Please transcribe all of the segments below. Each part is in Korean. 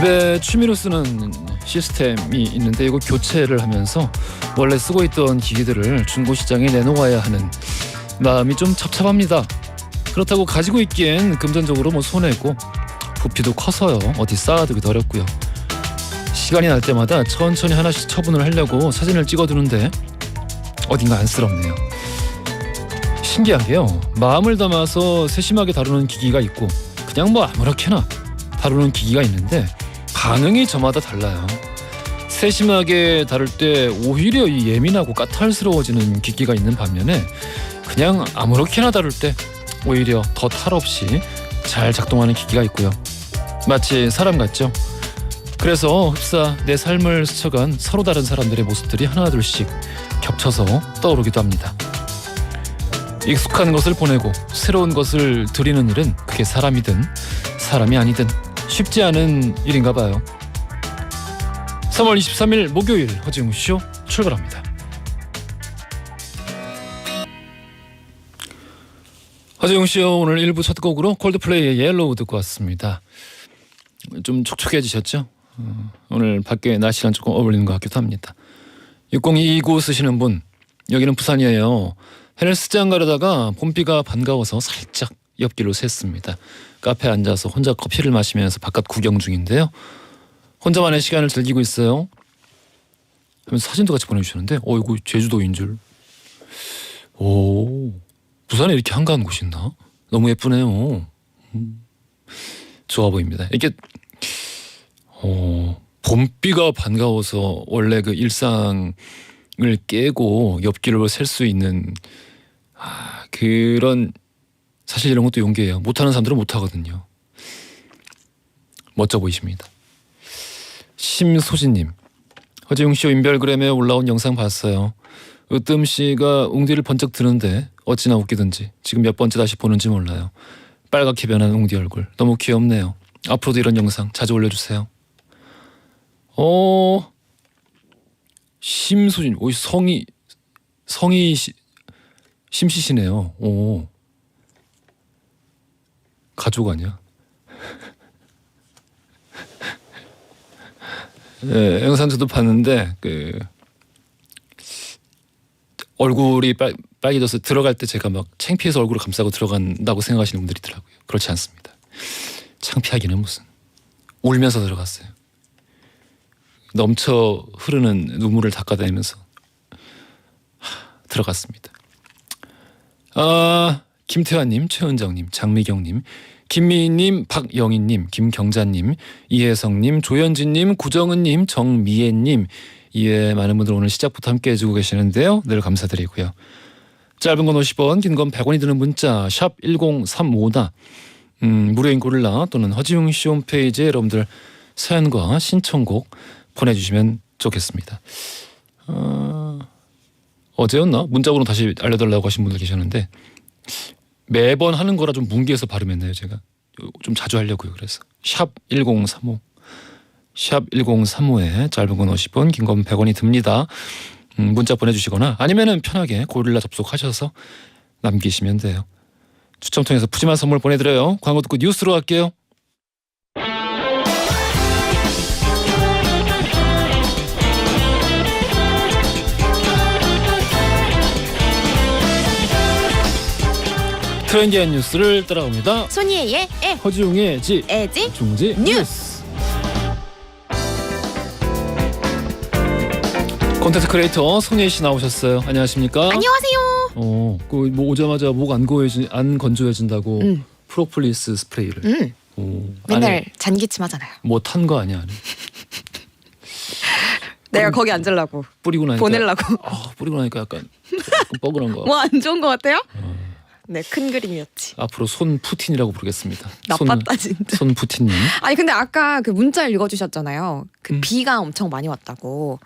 집에 취미로 쓰는 시스템이 있는데 이거 교체를 하면서 원래 쓰고 있던 기기들을 중고시장에 내놓아야 하는 마음이 좀 찹찹합니다. 그렇다고 가지고 있기엔 금전적으로 손해고 부피도 커서요. 어디 쌓아두기도 어렵고요. 시간이 날 때마다 천천히 하나씩 처분을 하려고 사진을 찍어두는데 어딘가 안쓰럽네요. 신기하게요. 마음을 담아서 세심하게 다루는 기기가 있고 그냥 아무렇게나 다루는 기기가 있는데 반응이 저마다 달라요. 세심하게 다룰 때 오히려 이 예민하고 까탈스러워지는 기기가 있는 반면에 그냥 아무렇게나 다룰 때 오히려 더 탈 없이 잘 작동하는 기기가 있고요. 마치 사람 같죠? 그래서 흡사 내 삶을 스쳐간 서로 다른 사람들의 모습들이 하나둘씩 겹쳐서 떠오르기도 합니다. 익숙한 것을 보내고 새로운 것을 드리는 일은 그게 사람이든 사람이 아니든 쉽지 않은 일인가 봐요. 3월 23일 목요일 허지웅쇼 출발합니다. 허지웅쇼 오늘 1부 첫 곡으로 콜드플레이의 옐로우 듣고 왔습니다. 좀 촉촉해지셨죠? 오늘 밖에 날씨랑 조금 어울리는 것 같기도 합니다. 6029 쓰시는 분, 여기는 부산이에요. 헬스장 가려다가 봄비가 반가워서 살짝 옆길로 샜습니다. 카페에 앉아서 혼자 커피를 마시면서 바깥 구경 중인데요. 혼자만의 시간을 즐기고 있어요. 하면서 사진도 같이 보내주시는데 이거 제주도인 줄. 오, 부산에 이렇게 한가한 곳이 있나? 너무 예쁘네요. 좋아 보입니다. 이렇게 봄비가 반가워서 원래 그 일상을 깨고 옆길로 셀 수 있는 그런, 사실 이런 것도 용기예요. 못하는 사람들은 못하거든요. 멋져 보이십니다. 심소진님, 허지웅쇼 인별그램에 올라온 영상 봤어요. 으뜸씨가 웅디를 번쩍 드는데 어찌나 웃기든지 지금 몇 번째 다시 보는지 몰라요. 빨갛게 변한 웅디 얼굴 너무 귀엽네요. 앞으로도 이런 영상 자주 올려주세요. 심소진, 성이 심씨시네요. 가족 아니야? 네, 영상 저도 봤는데 얼굴이 빨개져서 들어갈 때 제가 창피해서 얼굴을 감싸고 들어간다고 생각하시는 분들이 있더라고요. 그렇지 않습니다. 창피하기는 무슨, 울면서 들어갔어요. 넘쳐 흐르는 눈물을 닦아다니면서 들어갔습니다. 김태환님, 최은정님, 장미경님, 김미희님, 박영희님, 김경자님, 이혜성님, 조현진님, 구정은님, 정미애님, 이외에 많은 분들 오늘 시작부터 함께 해주고 계시는데요. 늘 감사드리고요. 짧은 건 50원, 긴 건 100원이 드는 문자 샵 1035나 무료인 고릴라 또는 허지웅씨 홈페이지에 여러분들 사연과 신청곡 보내주시면 좋겠습니다. 어제였나? 문자번호 다시 알려달라고 하신 분들 계셨는데 매번 하는 거라 좀 뭉개서 발음했네요. 제가 좀 자주 하려고요. 그래서 샵 1035 샵 1035에 짧은 건 50원, 긴 건 100원이 듭니다. 문자 보내주시거나 아니면은 편하게 고릴라 접속하셔서 남기시면 돼요. 추첨 통해서 푸짐한 선물 보내드려요. 광고 듣고 뉴스로 갈게요. 트렌디한 뉴스를 따라옵니다. 손이의 에, 허지웅의 지, 에지 중지 뉴스. 콘텐츠 크리에이터 손예희 씨 나오셨어요. 안녕하십니까? 안녕하세요. 오자마자 목 안 건조해진다고 프로폴리스 스프레이를. 맨날 잔기침 하잖아요. 탄 거 아니야? 내가 거기 앉으려고 뿌리고 나니까 보내려고. 뿌리고 나니까 약간 뻐근한 거. 뭐 안 좋은 거 같아요? 네, 큰 그림이었지. 앞으로 손 푸틴이라고 부르겠습니다. 나빴다 진짜. 손 푸틴님. 아니 근데 아까 그 문자를 읽어주셨잖아요. 비가 엄청 많이 왔다고.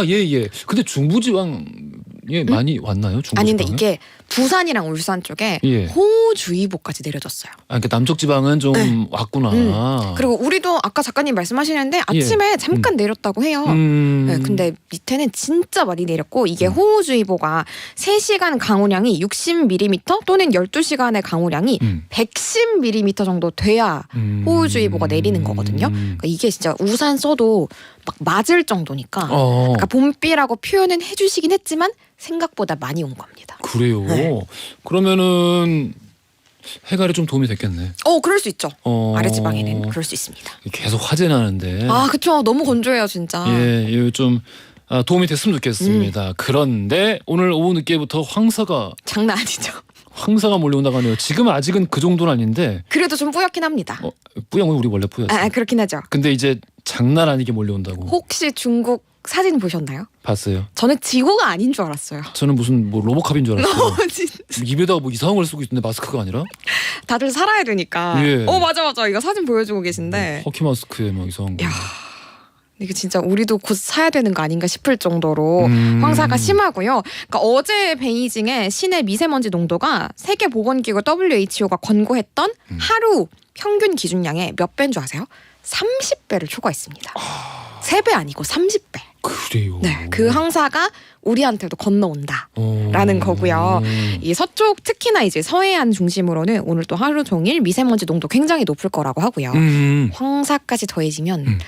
예. 근데 중부지방에 많이 왔나요? 중부지방에? 아니 근데 이게 부산이랑 울산 쪽에 예. 호우주의보까지 내려졌어요. 아, 그러니까 남쪽 지방은 좀 네. 왔구나. 그리고 우리도 아까 작가님 말씀하시는데 아침에 잠깐 내렸다고 해요. 네, 근데 밑에는 진짜 많이 내렸고 이게 호우주의보가 3시간 강우량이 60mm 또는 12시간의 강우량이 110mm 정도 돼야 호우주의보가 내리는 거거든요. 그러니까 이게 진짜 우산 써도 막 맞을 정도니까 그러니까 봄비라고 표현은 해주시긴 했지만 생각보다 많이 온 겁니다. 그래요. 네. 그러면은 해갈에 좀 도움이 됐겠네. 그럴 수 있죠. 아래지방에는 그럴 수 있습니다. 계속 화재 나는데. 아, 그쵸. 너무 건조해요, 진짜. 예, 이거 좀 도움이 됐으면 좋겠습니다. 그런데 오늘 오후 늦게부터 장난 아니죠. 황사가 몰려온다고 하네요. 지금 아직은 그 정도는 아닌데. 그래도 좀 뿌옇긴 합니다. 뿌연건 우리 원래 뿌였어. 그렇긴 하죠. 근데 이제 장난 아니게 몰려온다고. 혹시 중국 사진 보셨나요? 봤어요. 저는 지구가 아닌 줄 알았어요. 저는 무슨 뭐 로보캅인 줄 알았어요. 진짜. 입에다가 뭐 이상한 걸 쓰고 있는데 마스크가 아니라 다들 살아야 되니까. 예. 맞아. 이거 사진 보여주고 계신데. 허키 마스크에 막 이상한 거. 야, 이게 진짜 우리도 곧 사야 되는 거 아닌가 싶을 정도로 황사가 심하고요. 그러니까 어제 베이징의 시내 미세먼지 농도가 세계보건기구 WHO가 권고했던 하루 평균 기준량의 몇 배인 줄 아세요? 30배를 초과했습니다. 3배 아니고 30배. 그래요. 네, 그 황사가 우리한테도 건너온다라는 거고요. 이 서쪽 특히나 이제 서해안 중심으로는 오늘 또 하루 종일 미세먼지 농도 굉장히 높을 거라고 하고요. 황사까지 더해지면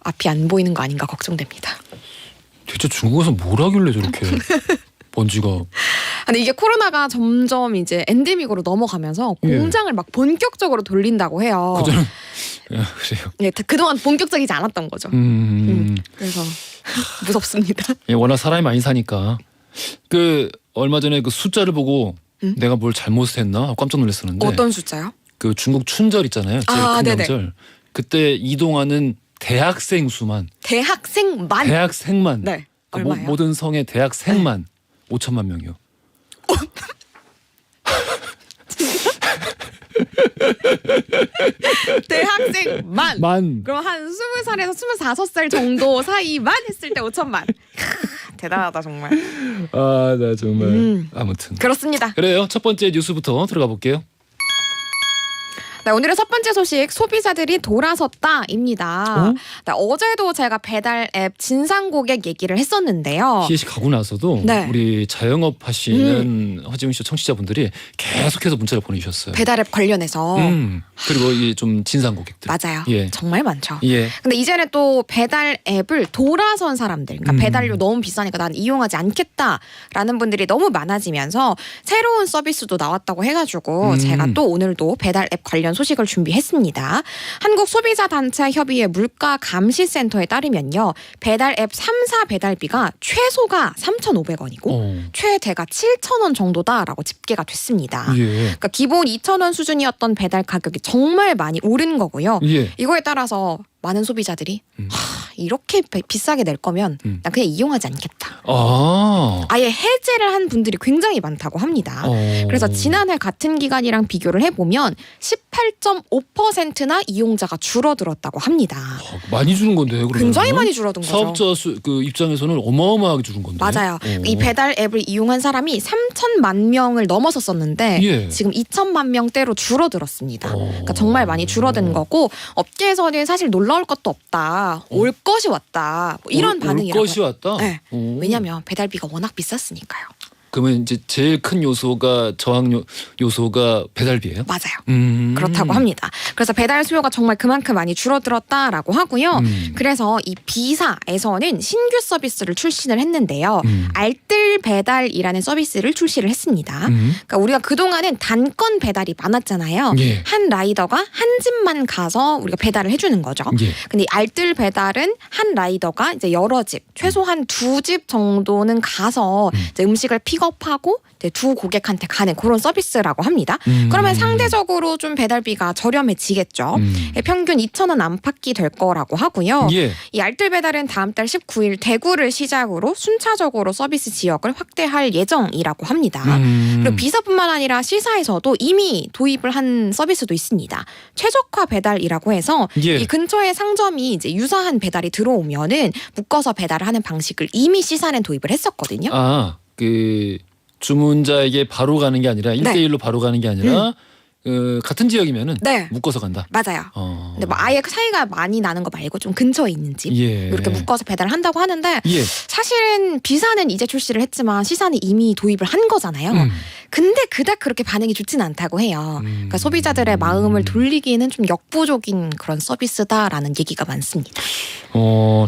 앞이 안 보이는 거 아닌가 걱정됩니다. 대체 중국에서 뭘 하길래 저렇게 먼지가. 근데 이게 코로나가 점점 이제 엔데믹으로 넘어가면서 공장을 막 본격적으로 돌린다고 해요. 그전은 그래요. 네, 그동안 본격적이지 않았던 거죠. 그래서 무섭습니다. 예, 워낙 사람이 많이 사니까. 그 얼마 전에 그 숫자를 보고 내가 뭘 잘못했나 하고 깜짝 놀랐었는데. 어떤 숫자요? 그 중국 춘절 있잖아요. 제일 큰 네네. 명절. 그때 이동하는 대학생 수만. 대학생만. 네. 그러니까 얼마예요? 모든 성의 대학생만 5천만 명이요. 대학생만. 그럼 한 20살에서 25살 정도 사이만 했을 때 5천만. 대단하다 정말. 나 정말. 아무튼. 그렇습니다. 그래요. 첫 번째 뉴스부터 들어가 볼게요. 네, 오늘의 첫 번째 소식 소비자들이 돌아섰다입니다. 네, 어제도 제가 배달 앱 진상 고객 얘기를 했었는데요. 희애 씨 가고 나서도 네. 우리 자영업 하시는 허지웅 씨 청취자분들이 계속해서 문자를 보내주셨어요. 배달 앱 관련해서. 그리고 이 좀 진상 고객들. 맞아요. 예. 정말 많죠. 예. 근데 이제는 또 배달 앱을 돌아선 사람들, 그러니까 배달료 너무 비싸니까 난 이용하지 않겠다라는 분들이 너무 많아지면서 새로운 서비스도 나왔다고 해가지고 제가 또 오늘도 배달 앱 관련 소식을 준비했습니다. 한국소비자단체협의회 물가감시센터에 따르면요. 배달 앱 3사 배달비가 최소가 3,500원이고 최대가 7,000원 정도다라고 집계가 됐습니다. 예. 그러니까 기본 2,000원 수준이었던 배달 가격이 정말 많이 오른 거고요. 예. 이거에 따라서 많은 소비자들이 이렇게 비싸게 낼 거면 난 그냥 이용하지 않겠다. 아예 해제를 한 분들이 굉장히 많다고 합니다. 그래서 지난해 같은 기간이랑 비교를 해보면 18.5%나 이용자가 줄어들었다고 합니다. 많이 주는 건데 그러면. 굉장히 많이 줄어든 거죠. 사업자 그 입장에서는 어마어마하게 줄은 건데. 맞아요. 이 배달 앱을 이용한 사람이 3천만 명을 넘어섰었는데 예. 지금 2천만 명대로 줄어들었습니다. 그러니까 정말 많이 줄어든 거고 업계에서는 사실 놀라울 것도 없다. 올 것이 왔다. 뭐 이런 반응이라고. 올 것이 왔다? 네. 왜냐하면 배달비가 워낙 비쌌으니까요. 그러면 이제 제일 큰 요소가 저항 요소가 배달비예요? 맞아요. 그렇다고 합니다. 그래서 배달 수요가 정말 그만큼 많이 줄어들었다라고 하고요. 그래서 이 B사에서는 신규 서비스를 출시를 했는데요. 알뜰 배달이라는 서비스를 출시를 했습니다. 그러니까 우리가 그동안은 단건 배달이 많았잖아요. 예. 한 라이더가 한 집만 가서 우리가 배달을 해주는 거죠. 예. 근데 이 알뜰 배달은 한 라이더가 이제 여러 집, 최소한 2집 정도는 가서 이제 음식을 픽업하고 이제 두 고객한테 가는 그런 서비스라고 합니다. 그러면 상대적으로 좀 배달비가 저렴해지겠죠. 평균 2,000원 안팎이 될 거라고 하고요. 예. 이 알뜰 배달은 다음 달 19일 대구를 시작으로 순차적으로 서비스 지역을 확대할 예정이라고 합니다. 그리고 B사뿐만 아니라 C사에서도 이미 도입을 한 서비스도 있습니다. 최적화 배달이라고 해서 예. 이 근처에 상점이 이제 유사한 배달이 들어오면은 묶어서 배달을 하는 방식을 이미 C사는 도입을 했었거든요. 그 주문자에게 바로 가는 게 아니라 네. 1대1로 바로 가는 게 아니라 같은 지역이면은 네. 묶어서 간다. 맞아요. 근데 뭐 아예 사이가 많이 나는 거 말고 좀 근처에 있는 집 예. 이렇게 묶어서 배달을 한다고 하는데 예. 사실은 비사는 이제 출시를 했지만 시사는 이미 도입을 한 거잖아요. 근데 그닥 그렇게 반응이 좋지는 않다고 해요. 그러니까 소비자들의 마음을 돌리기에는 좀 역부족인 그런 서비스다라는 얘기가 많습니다.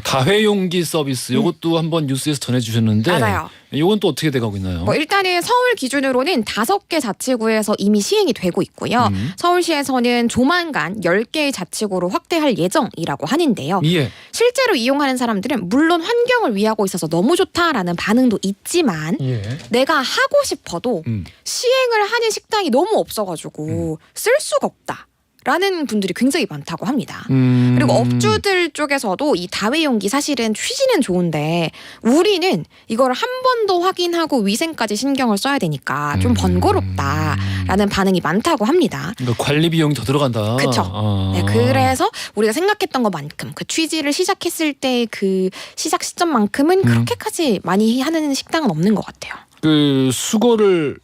다회용기 서비스 요것도 한번 뉴스에서 전해주셨는데 맞아요. 요건 또 어떻게 돼가고 있나요? 뭐 일단은 서울 기준으로는 5개 자치구에서 이미 시행이 되고 있고요. 서울시에서는 조만간 10개의 자치구로 확대할 예정이라고 하는데요. 예. 실제로 이용하는 사람들은 물론 환경을 위하고 있어서 너무 좋다라는 반응도 있지만 예. 내가 하고 싶어도 시행을 하는 식당이 너무 없어가지고 쓸 수가 없다. 라는 분들이 굉장히 많다고 합니다. 그리고 업주들 쪽에서도 이 다회용기 사실은 취지는 좋은데 우리는 이걸 한 번 더 확인하고 위생까지 신경을 써야 되니까 좀 번거롭다라는 반응이 많다고 합니다. 그러니까 관리 비용이 더 들어간다. 그렇죠. 네, 그래서 우리가 생각했던 것만큼 그 취지를 시작했을 때 그 시작 시점만큼은 그렇게까지 많이 하는 식당은 없는 것 같아요. 그 수거를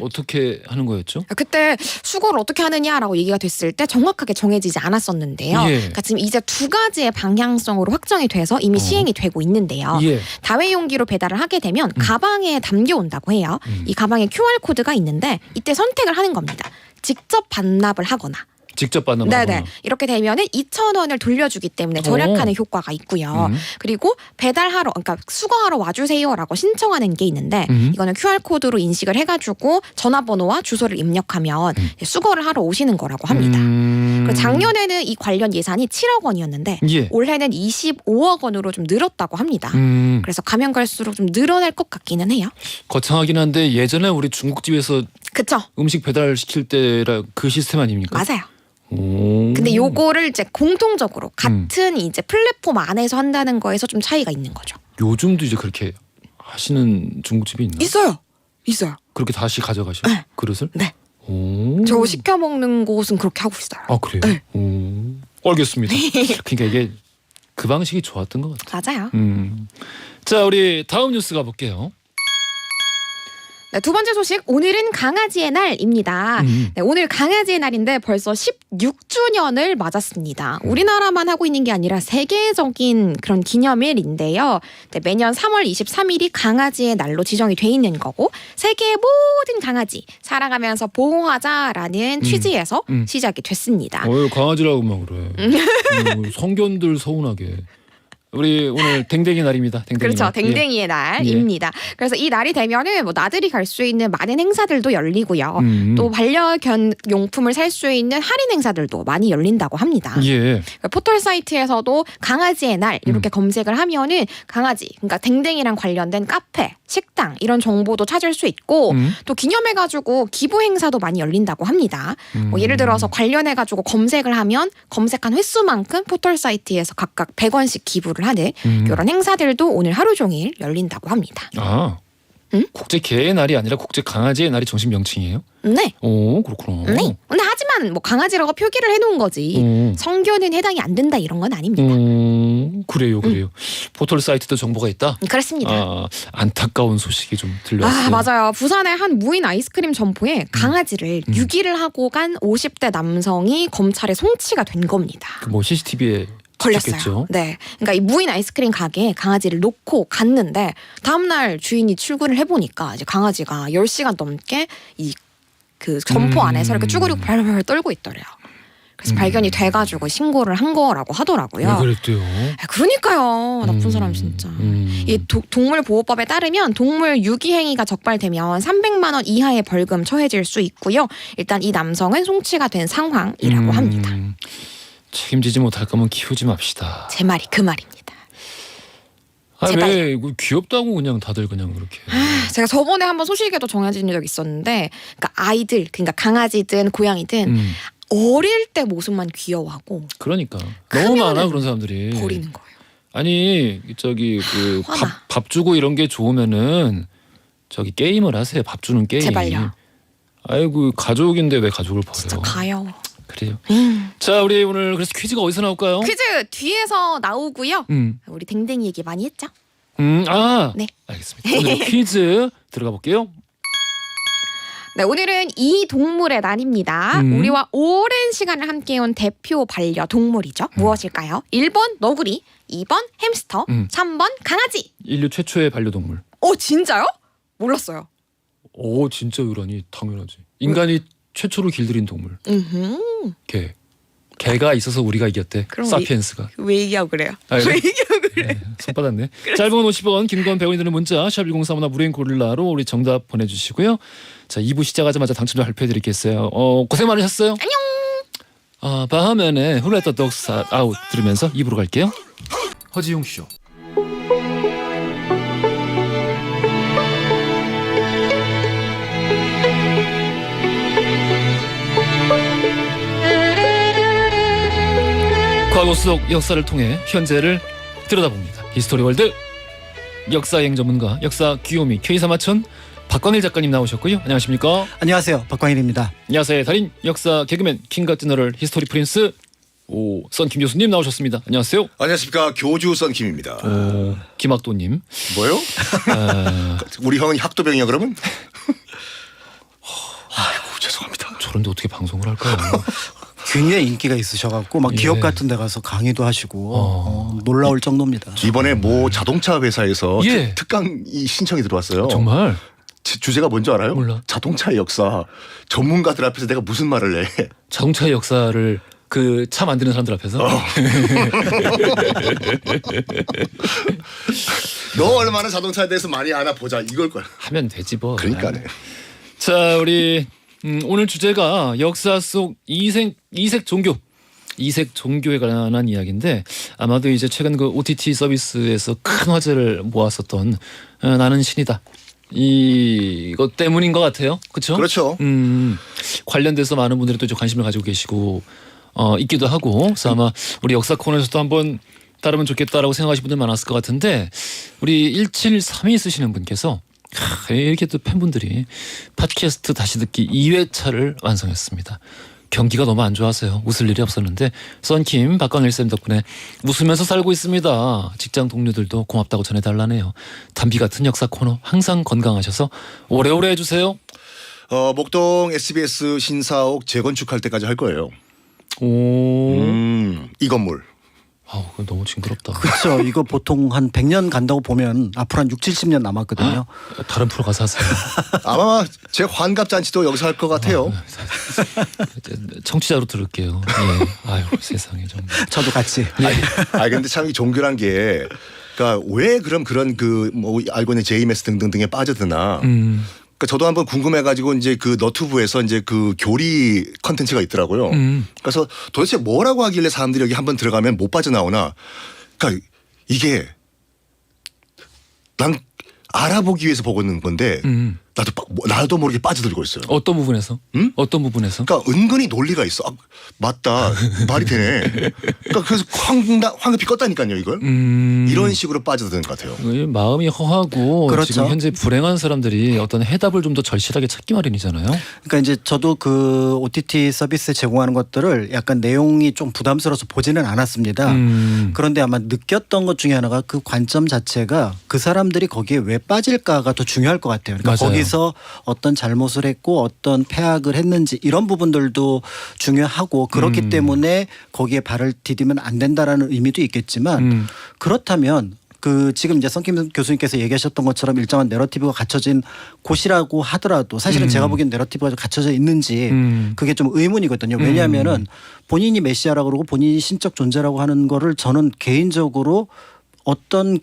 어떻게 하는 거였죠? 그때 수거를 어떻게 하느냐라고 얘기가 됐을 때 정확하게 정해지지 않았었는데요. 예. 그러니까 지금 이제 2가지의 방향성으로 확정이 돼서 이미 시행이 되고 있는데요. 예. 다회용기로 배달을 하게 되면 가방에 담겨온다고 해요. 이 가방에 QR코드가 있는데 이때 선택을 하는 겁니다. 직접 반납을 하거나 직접 받는 네네. 이렇게 되면은 2,000원을 돌려주기 때문에 절약하는 효과가 있고요. 그리고 배달하러, 그러니까 수거하러 와주세요라고 신청하는 게 있는데 이거는 QR코드로 인식을 해가지고 전화번호와 주소를 입력하면 수거를 하러 오시는 거라고 합니다. 그리고 작년에는 이 관련 예산이 7억 원이었는데 예. 올해는 25억 원으로 좀 늘었다고 합니다. 그래서 가면 갈수록 좀 늘어날 것 같기는 해요. 거창하긴 한데 예전에 우리 중국집에서 그쵸? 음식 배달 시킬 때라 그 시스템 아닙니까? 맞아요. 오. 근데 요거를 이제 공통적으로 같은 이제 플랫폼 안에서 한다는 거에서 좀 차이가 있는 거죠. 요즘도 이제 그렇게 하시는 중국집이 있나요? 있어요. 그렇게 다시 가져가시고 네. 그릇을? 네. 오. 저 시켜 먹는 곳은 그렇게 하고 있어요. 아 그래요? 네. 오. 알겠습니다. 그러니까 이게 그 방식이 좋았던 것 같아요. 맞아요. 자 우리 다음 뉴스 가볼게요. 네, 두 번째 소식, 오늘은 강아지의 날입니다. 네, 오늘 강아지의 날인데 벌써 16주년을 맞았습니다. 우리나라만 하고 있는 게 아니라 세계적인 그런 기념일인데요. 네, 매년 3월 23일이 강아지의 날로 지정이 돼 있는 거고 세계의 모든 강아지 사랑하면서 보호하자라는 취지에서 시작이 됐습니다. 강아지라고만 그래. 성견들 서운하게. 우리 오늘 댕댕이 날입니다. 댕댕이 그렇죠. 날. 댕댕이의 날입니다. 그래서 이 날이 되면은 뭐 나들이 갈 수 있는 많은 행사들도 열리고요. 또 반려견 용품을 살 수 있는 할인 행사들도 많이 열린다고 합니다. 예. 포털 사이트에서도 강아지의 날 이렇게 검색을 하면은 강아지, 그러니까 댕댕이랑 관련된 카페, 식당 이런 정보도 찾을 수 있고 또 기념해가지고 기부 행사도 많이 열린다고 합니다. 뭐 예를 들어서 관련해가지고 검색을 하면 검색한 횟수만큼 포털 사이트에서 각각 100원씩 기부를 하는 이런 행사들도 오늘 하루 종일 열린다고 합니다. 아. 국제 개의 날이 아니라 국제 강아지의 날이 정식 명칭이에요? 네. 오 그렇구나. 네. 근데 하지만 뭐 강아지라고 표기를 해놓은 거지 성견은 해당이 안 된다 이런 건 아닙니다. 그래요. 포털 사이트도 정보가 있다. 그렇습니다. 아, 안타까운 소식이 좀 들려왔어요. 맞아요. 부산의 한 무인 아이스크림 점포에 강아지를 유기를 하고 간 50대 남성이 검찰에 송치가 된 겁니다. 뭐 CCTV에 걸렸어요. 네. 그러니까 이 무인 아이스크림 가게에 강아지를 놓고 갔는데 다음날 주인이 출근을 해보니까 이제 강아지가 10시간 넘게 이 그 점포 안에서 이렇게 쭈그리고 발발 떨고 있더래요. 그래서 발견이 돼가지고 신고를 한 거라고 하더라고요. 왜 그랬대요? 그러니까요. 나쁜 사람 진짜. 이 동물보호법에 따르면 동물 유기 행위가 적발되면 300만 원 이하의 벌금 처해질 수 있고요. 일단 이 남성은 송치가 된 상황이라고 합니다. 책임지지 못할 거면 키우지 맙시다. 제 말이 그 말입니다. 왜 이거 귀엽다고 그냥 다들 그냥 그렇게. 제가 저번에 한번 소식에도 전해진 적이 있었는데, 그러니까 아이들, 그러니까 강아지든 고양이든 어릴 때 모습만 귀여워하고. 그러니까 너무 많아 그런 사람들이. 버리는 거예요. 아니 저기 그 밥 주고 이런 게 좋으면은 저기 게임을 하세요. 밥 주는 게임. 제발요. 아이고 가족인데 왜 가족을 버려? 진짜 가요. 그래요. 자 우리 오늘 그래서 퀴즈가 어디서 나올까요? 퀴즈 뒤에서 나오고요. 우리 댕댕이 얘기 많이 했죠? 네. 네. 알겠습니다. 오늘 퀴즈 들어가 볼게요. 네, 오늘은 이 동물의 날입니다. 우리와 오랜 시간을 함께해온 대표 반려동물이죠. 무엇일까요? 1번 너구리, 2번 햄스터, 3번 강아지. 인류 최초의 반려동물. 진짜요? 몰랐어요. 오, 진짜 의라니 당연하지. 인간이 최초로 길들인 동물. 개. 개가 있어서 우리가 이겼대. 그럼 사피엔스가. 왜 얘기하고 그래요? 아, 그래? 왜 얘기하고 그래요? 네, 손 받았네. 짧은 50원, 긴 건 100원이 드는 문자 샵1035나 무료인 고릴라로 우리 정답 보내주시고요. 자, 2부 시작하자마자 당첨자 발표해드리겠어요. 고생 많으셨어요. 안녕. 바하면의 Who Let the Dogs Out 들으면서 2부로 갈게요. 허지용 쇼. 과거 속 역사를 통해 현재를 들여다봅니다. 히스토리 월드 역사여행 전문가 역사 귀요미 K3하천 박광일 작가님 나오셨고요. 안녕하십니까? 안녕하세요. 박광일입니다. 야사의 달인 역사 개그맨 킹과 찌너럴 히스토리 프린스 썬킴 교수님 나오셨습니다. 안녕하세요. 안녕하십니까. 교주 썬킴입니다. 김학도님. 뭐요? 우리 형은 학도병이야 그러면? 아이고 죄송합니다. 저런데 어떻게 방송을 할까요? 굉장히 인기가 있으셔갖고 막 예. 기업 같은 데 가서 강의도 하시고 놀라울 정도입니다. 이번에 모 자동차 회사에서 예. 특강이 신청이 들어왔어요. 정말? 주제가 뭔지 알아요? 몰라. 자동차의 역사. 전문가들 앞에서 내가 무슨 말을 해. 자동차의 역사를 그 차 만드는 사람들 앞에서 너 얼마나 자동차에 대해서 많이 아나 보자 이걸 거야. 하면 되지 뭐. 그러니까네. 자, 우리 오늘 주제가 역사 속 이색 종교에 관한 이야기인데 아마도 이제 최근 그 OTT 서비스에서 큰 화제를 모았었던 나는 신이다. 이것 때문인 것 같아요. 그렇죠? 그렇죠. 관련돼서 많은 분들이 또 이제 관심을 가지고 계시고 있기도 하고 그래서 아마 우리 역사 코너에서도 한번 다루면 좋겠다라고 생각하시는 분들 많았을 것 같은데 우리 1732 쓰시는 분께서 이렇게 또 팬분들이 팟캐스트 다시 듣기 2회차를 완성했습니다. 경기가 너무 안 좋아서요. 웃을 일이 없었는데 썬킴 박광일 쌤 덕분에 웃으면서 살고 있습니다. 직장 동료들도 고맙다고 전해달라네요. 담비 같은 역사 코너 항상 건강하셔서 오래오래 해주세요. 목동 SBS 신사옥 재건축할 때까지 할 거예요. 오, 이 건물. 아우 그건 너무 징그럽다. 그렇죠. 이거 보통 한 100년 간다고 보면 앞으로 한 6, 70년 남았거든요. 다른 프로 가서 하세요. 아마 제 환갑 잔치도 여기서 할 것 같아요. 청취자로 들을게요. 예. 아유 세상에 정말. 저도 같이. 근데 참 이 종교란 게 그러니까 왜 그런 그 뭐 알고 있는 JMS 등등등에 빠져드나. 그러니까 저도 한번 궁금해가지고 이제 그 너튜브에서 이제 그 교리 컨텐츠가 있더라고요. 그래서 도대체 뭐라고 하길래 사람들이 여기 한번 들어가면 못 빠져나오나. 그러니까 이게 난 알아보기 위해서 보고 있는 건데 나도 모르게 빠져들고 있어요. 어떤 부분에서? 어떤 부분에서? 그러니까 은근히 논리가 있어. 맞다. 말이 되네. 그러니까 그래서 황급히 껐다니까요, 이걸. 이런 식으로 빠져드는 것 같아요. 마음이 허하고 그렇죠. 지금 현재 불행한 사람들이 어떤 해답을 좀 더 절실하게 찾기 마련이잖아요. 그러니까 이제 저도 그 OTT 서비스 제공하는 것들을 약간 내용이 좀 부담스러워서 보지는 않았습니다. 그런데 아마 느꼈던 것 중에 하나가 그 관점 자체가 그 사람들이 거기에 왜 빠질까가 더 중요할 것 같아요. 그러니까 맞아요. 거기서 어떤 잘못을 했고 어떤 폐악을 했는지 이런 부분들도 중요하고 그렇기 때문에 거기에 발을 디디면 안 된다라는 의미도 있겠지만 그렇다면 그 지금 이제 썬킴 교수님께서 얘기하셨던 것처럼 일정한 내러티브가 갖춰진 곳이라고 하더라도 사실은 제가 보기엔 내러티브가 갖춰져 있는지 그게 좀 의문이거든요. 왜냐하면은 본인이 메시아라고 그러고 본인이 신적 존재라고 하는 거를 저는 개인적으로 어떤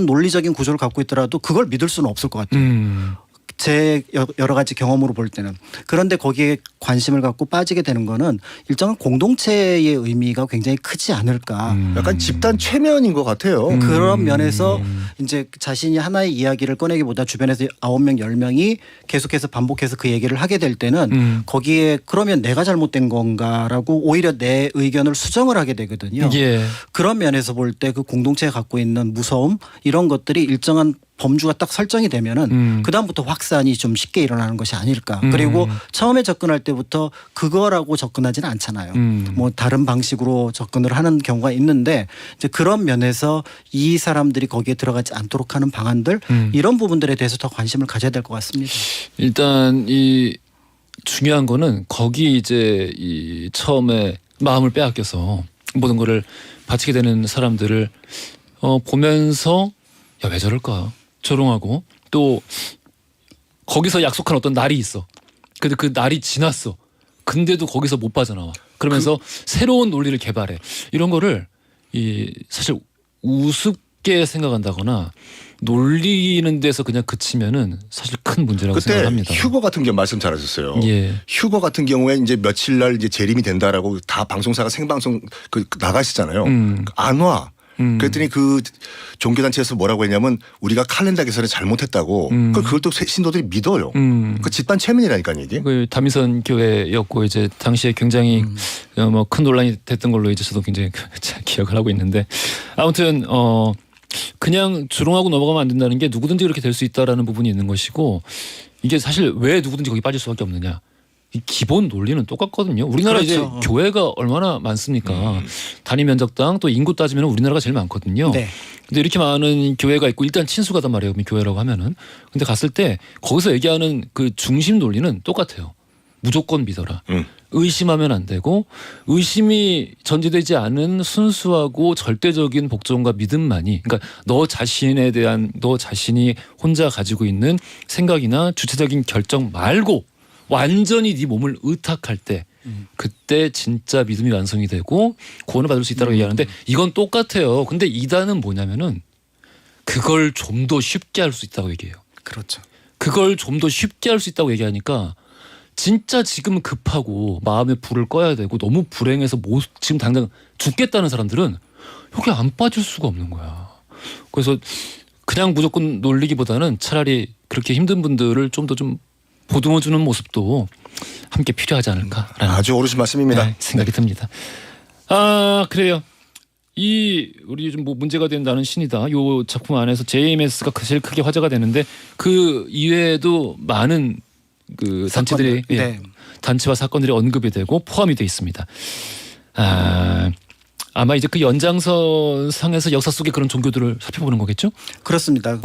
논리적인 구조를 갖고 있더라도 그걸 믿을 수는 없을 것 같아요. 제 여러 가지 경험으로 볼 때는. 그런데 거기에 관심을 갖고 빠지게 되는 거는 일정한 공동체의 의미가 굉장히 크지 않을까. 약간 집단 최면인 것 같아요. 그런 면에서 이제 자신이 하나의 이야기를 꺼내기보다 주변에서 9명, 10명이 계속해서 반복해서 그 얘기를 하게 될 때는 거기에 그러면 내가 잘못된 건가라고 오히려 내 의견을 수정을 하게 되거든요. 예. 그런 면에서 볼 때 그 공동체가 갖고 있는 무서움 이런 것들이 일정한 범주가 딱 설정이 되면은 그다음부터 확산이 좀 쉽게 일어나는 것이 아닐까. 그리고 처음에 접근할 때부터 그거라고 접근하지는 않잖아요. 뭐 다른 방식으로 접근을 하는 경우가 있는데 이제 그런 면에서 이 사람들이 거기에 들어가지 않도록 하는 방안들 이런 부분들에 대해서 더 관심을 가져야 될 것 같습니다. 일단 이 중요한 거는 거기 이제 이 처음에 마음을 빼앗겨서 모든 거를 바치게 되는 사람들을 보면서 야, 왜 저럴까 조롱하고 또 거기서 약속한 어떤 날이 있어. 근데 그 날이 지났어. 근데도 거기서 못 빠져나와. 그러면서 새로운 논리를 개발해. 이런 거를 이 사실 우습게 생각한다거나 놀리는 데서 그냥 그치면은 사실 큰 문제라고 그때 생각합니다. 휴거 같은 경우 말씀 잘하셨어요. 예. 휴거 같은 경우에 이제 며칠 날 이제 재림이 된다라고 다 방송사가 생방송 나가시잖아요. 안 와. 그랬더니 그 종교단체에서 뭐라고 했냐면 우리가 칼렌더 개설을 잘못했다고. 그걸 또 신도들이 믿어요. 그 집단 최면이라니까 이게. 그 다미선 교회였고 이제 당시에 굉장히 뭐 큰 논란이 됐던 걸로 이제 저도 굉장히 잘 기억을 하고 있는데 아무튼 그냥 조롱하고 넘어가면 안 된다는 게 누구든지 그렇게 될 수 있다라는 부분이 있는 것이고 이게 사실 왜 누구든지 거기 빠질 수밖에 없느냐. 이 기본 논리는 똑같거든요. 우리나라 그렇죠. 이제 교회가 얼마나 많습니까? 단위 면적당 또 인구 따지면 우리나라가 제일 많거든요. 네. 근데 이렇게 많은 교회가 있고 일단 친수가단 말이에요. 교회라고 하면은. 근데 갔을 때 거기서 얘기하는 그 중심 논리는 똑같아요. 무조건 믿어라. 의심하면 안 되고 의심이 전제되지 않은 순수하고 절대적인 복종과 믿음만이 그러니까 너 자신에 대한 너 자신이 혼자 가지고 있는 생각이나 주체적인 결정 말고 완전히 네 몸을 의탁할 때 그때 진짜 믿음이 완성이 되고 구원을 받을 수 있다고 얘기하는데 이건 똑같아요. 근데 이단은 뭐냐면은 그걸 좀 더 쉽게 할 수 있다고 얘기해요. 그렇죠. 그걸 좀 더 쉽게 할 수 있다고 얘기하니까 진짜 지금 급하고 마음에 불을 꺼야 되고 너무 불행해서 지금 당장 죽겠다는 사람들은 여기 안 빠질 수가 없는 거야. 그래서 그냥 무조건 놀리기보다는 차라리 그렇게 힘든 분들을 좀 더 좀 보듬어주는 모습도 함께 필요하지 않을까라는 아주 옳으신 말씀입니다. 네, 생각이 듭니다. 아 그래요. 이 우리 요즘 뭐 문제가 된다는 신이다. 요 작품 안에서 JMS가 제일 크게 화제가 되는데 그 이외에도 많은 그 단체들이 사건들. 네. 단체와 사건들이 언급이 되고 포함이 돼 있습니다. 아마 이제 그 연장선 상에서 역사 속의 그런 종교들을 살펴보는 거겠죠? 그렇습니다.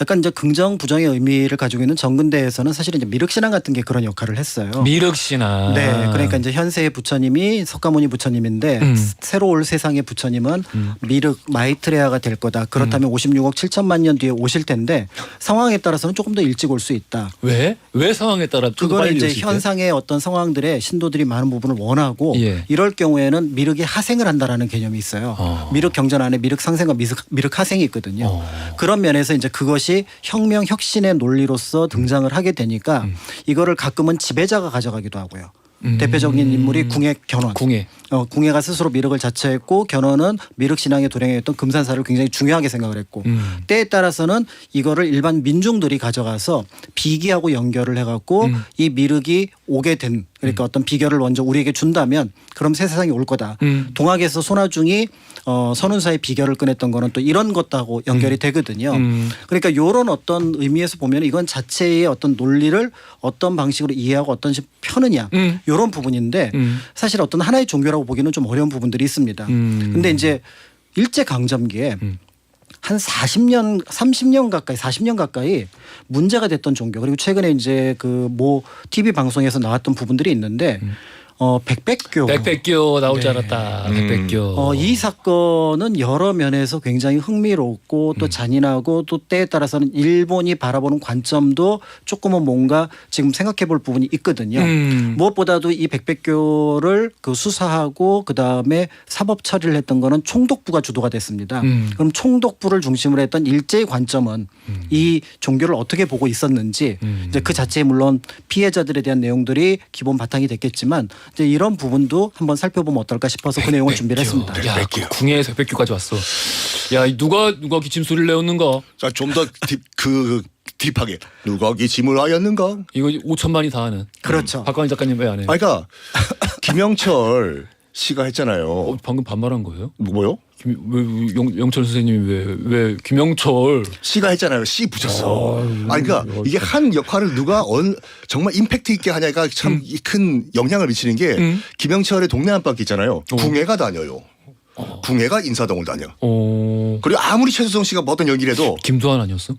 약간 이제 긍정 부정의 의미를 가지고 있는 정근대에서는 사실은 이제 미륵신앙 같은 게 그런 역할을 했어요. 미륵신앙. 네, 그러니까 이제 현세의 부처님이 석가모니 부처님인데 새로 올 세상의 부처님은 미륵 마이트레아가 될 거다. 그렇다면 56억 7천만 년 뒤에 오실 텐데 상황에 따라서는 조금 더 일찍 올 수 있다. 왜? 왜 상황에 따라 좀 그거는 빨리 이제 오실 때? 현상의 어떤 상황들에 신도들이 많은 부분을 원하고 예. 이럴 경우에는 미륵이 하생을 한다라는 개념이 있어요. 미륵 경전 안에 미륵 상생과 미륵 하생이 있거든요. 그런 면에서 이제 그것이 혁명 혁신의 논리로서 등장을 하게 되니까 이거를 가끔은 지배자가 가져가기도 하고요. 대표적인 인물이 궁예 견훤. 궁예가 스스로 미륵을 자처했고 견훤은 미륵 신앙의 도량이었던 금산사를 굉장히 중요하게 생각을 했고 때에 따라서는 이거를 일반 민중들이 가져가서 비기하고 연결을 해갖고 이 미륵이 오게 된 그러니까 어떤 비결을 먼저 우리에게 준다면 그럼 새 세상이 올 거다. 동학에서 손아중이 선운사의 비결을 꺼냈던 거는 또 이런 것하고 연결이 되거든요. 그러니까 이런 어떤 의미에서 보면 이건 자체의 어떤 논리를 어떤 방식으로 이해하고 어떤 식으로 펴느냐 이런 부분인데 사실 어떤 하나의 종교라고 보기는 좀 어려운 부분들이 있습니다. 근데 이제 일제 강점기에 한 40년, 30년 가까이, 40년 가까이 문제가 됐던 종교 그리고 최근에 이제 그 모 TV 방송에서 나왔던 부분들이 있는데 백백교. 백백교 나올 줄 알았다. 백백교. 이 사건은 여러 면에서 굉장히 흥미롭고 또 잔인하고 또 때에 따라서는 일본이 바라보는 관점도 조금은 뭔가 지금 생각해 볼 부분이 있거든요. 무엇보다도 이 백백교를 그 수사하고 그다음에 사법 처리를 했던 거는 총독부가 주도가 됐습니다. 그럼 총독부를 중심으로 했던 일제의 관점은 이 종교를 어떻게 보고 있었는지 이제 그 자체에 물론 피해자들에 대한 내용들이 기본 바탕이 됐겠지만 이제 이런 부분도 한번 살펴보면 어떨까 싶어서 그 내용을 준비를 했습니다. 야, 궁예에서 백백교까지 왔어. 야, 누가 기침 소리를 내었는가? 자, 좀 더 딥하게 누가 기침을 하였는가? 이거 5천만이 다 하는. 그렇죠. 박광희 작가님 왜 안 해요? 그러니까 김영철 씨가 했잖아요. 방금 반말한 거예요? 뭐요? 영철 선생님이 왜 김영철 씨가 했잖아요. 씨 붙였어. 아니 그러니까 이게 한 역할을 누가 정말 임팩트 있게 하냐가 참 큰 영향을 미치는 게 김영철의 동네 안팎 있잖아요. 궁예가 다녀요. 궁예가 인사동을 다녀. 그리고 아무리 최수성 씨가 뭐든 연기를 해도 김두한 아니었어?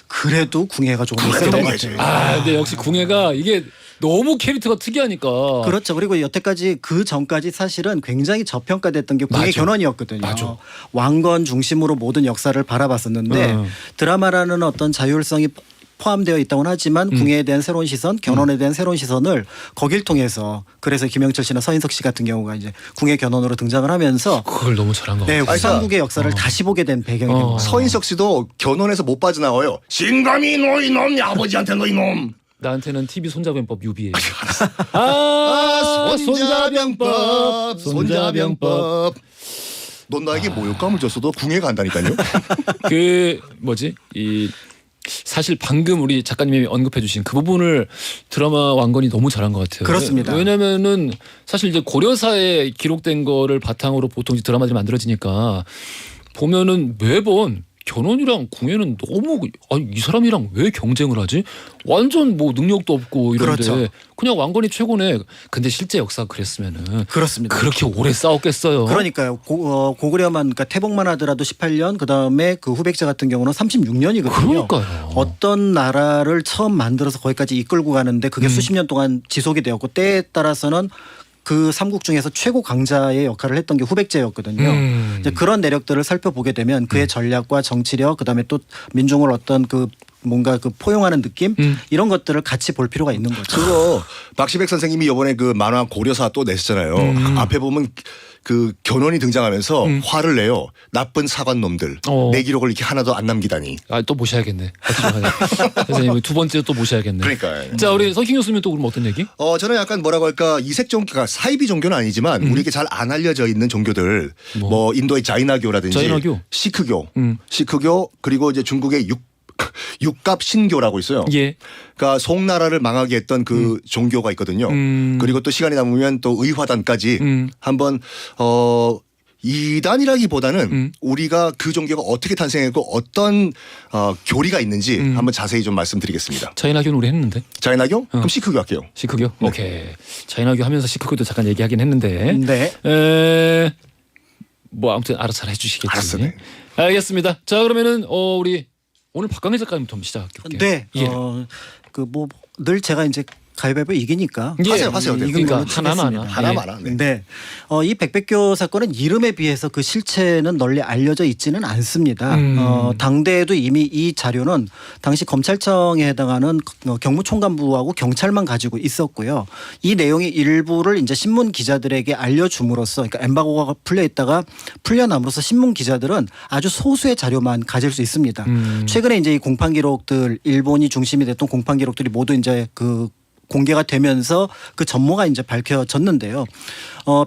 그래도 궁예가 조금 있었던 것 같아요. 근데 역시 궁예가 이게 너무 캐릭터가 특이하니까. 그렇죠. 그리고 여태까지 그 전까지 사실은 굉장히 저평가됐던 게 궁예 맞아. 견훤이었거든요. 맞아. 왕건 중심으로 모든 역사를 바라봤었는데 드라마라는 어떤 자율성이 포함되어 있다고는 하지만 궁예에 대한 새로운 시선, 견훤에 대한 새로운 시선을 거길 통해서 그래서 김영철 씨나 서인석 씨 같은 경우가 이제 궁예 견훤으로 등장을 하면서 그걸 너무 잘한 거 같아요. 네, 삼국의 역사를 다시 보게 된 배경이 된 거예요. 서인석 씨도 견훤에서 못 빠져나와요. 신감이 너 이놈, 아버지한테 너 이놈. 나한테는 TV 손자병법 유비예요. 손자병법, 손자병법. 넌 나에게 모욕감을 줬어도 궁예가 한다니까요. 그 뭐지 이 사실 방금 우리 작가님이 언급해주신 그 부분을 드라마 왕건이 너무 잘한 것 같아요. 그렇습니다. 왜냐면은 사실 이제 고려사에 기록된 거를 바탕으로 보통 이제 드라마들이 만들어지니까 보면은 매번 견훤이랑 궁예는 너무 이 사람이랑 왜 경쟁을 하지? 완전 뭐 능력도 없고 이런데 그렇죠. 그냥 왕건이 최고네. 근데 실제 역사가 그랬으면은 그렇습니다. 그렇게 오래 싸웠겠어요. 그러니까요. 고구려만 그러니까 태복만 하더라도 18년 그다음에 그 후백제 같은 경우는 36년이거든요. 그러니까요. 어떤 나라를 처음 만들어서 거기까지 이끌고 가는데 그게 수십 년 동안 지속이 되었고 때에 따라서는 그 삼국 중에서 최고 강자의 역할을 했던 게 후백제였거든요. 이제 그런 내력들을 살펴보게 되면 그의 전략과 정치력 그다음에 또 민중을 어떤 그 뭔가 그 포용하는 느낌 이런 것들을 같이 볼 필요가 있는 거죠. 그거 박시백 선생님이 이번에 그 만화 고려사 또 냈잖아요. 앞에 보면 그 견훤이 등장하면서 화를 내요. 나쁜 사관 놈들. 내 기록을 이렇게 하나도 안 남기다니. 또 모셔야겠네. 선생님 두 번째 또 모셔야겠네. 그러니까요. 자 우리 석희 교수님 또 그럼 어떤 얘기? 저는 약간 뭐라고 할까 이색 종교가 사이비 종교는 아니지만 우리에게 잘 안 알려져 있는 종교들 뭐 인도의 자이나교라든지 자이나교? 시크교, 시크교 그리고 이제 중국의 육갑 신교라고 있어요. 예. 그러니까 송나라를 망하게 했던 그 종교가 있거든요. 그리고 또 시간이 남으면 또 의화단까지 한번 이단이라기보다는 우리가 그 종교가 어떻게 탄생했고 어떤 교리가 있는지 한번 자세히 좀 말씀드리겠습니다. 자이나교는 우리 했는데. 자이나교? 그럼 시크교 할게요. 시크교? 오케이. 자이나교 하면서 시크교도 잠깐 얘기하긴 했는데. 네. 뭐 아무튼 알아서 잘 해주시겠지. 알았어, 네. 알겠습니다. 자 그러면은 우리 오늘 박강희 작가님부터 한번 시작할게요. 네. 예. 그 뭐 늘 제가 이제 가위바위보 이기니까 하세요. 네. 그러니까 하나만. 네. 이 백백교 사건은 이름에 비해서 그 실체는 널리 알려져 있지는 않습니다. 당대에도 이미 이 자료는 당시 검찰청에 해당하는 경무총관부하고 경찰만 가지고 있었고요. 이 내용의 일부를 이제 신문 기자들에게 알려줌으로써 그러니까 엠바고가 풀려 있다가 풀려남으로써 신문 기자들은 아주 소수의 자료만 가질 수 있습니다. 최근에 이제 이 공판 기록들 일본이 중심이 됐던 공판 기록들이 모두 이제 그 공개가 되면서 그 전모가 이제 밝혀졌는데요.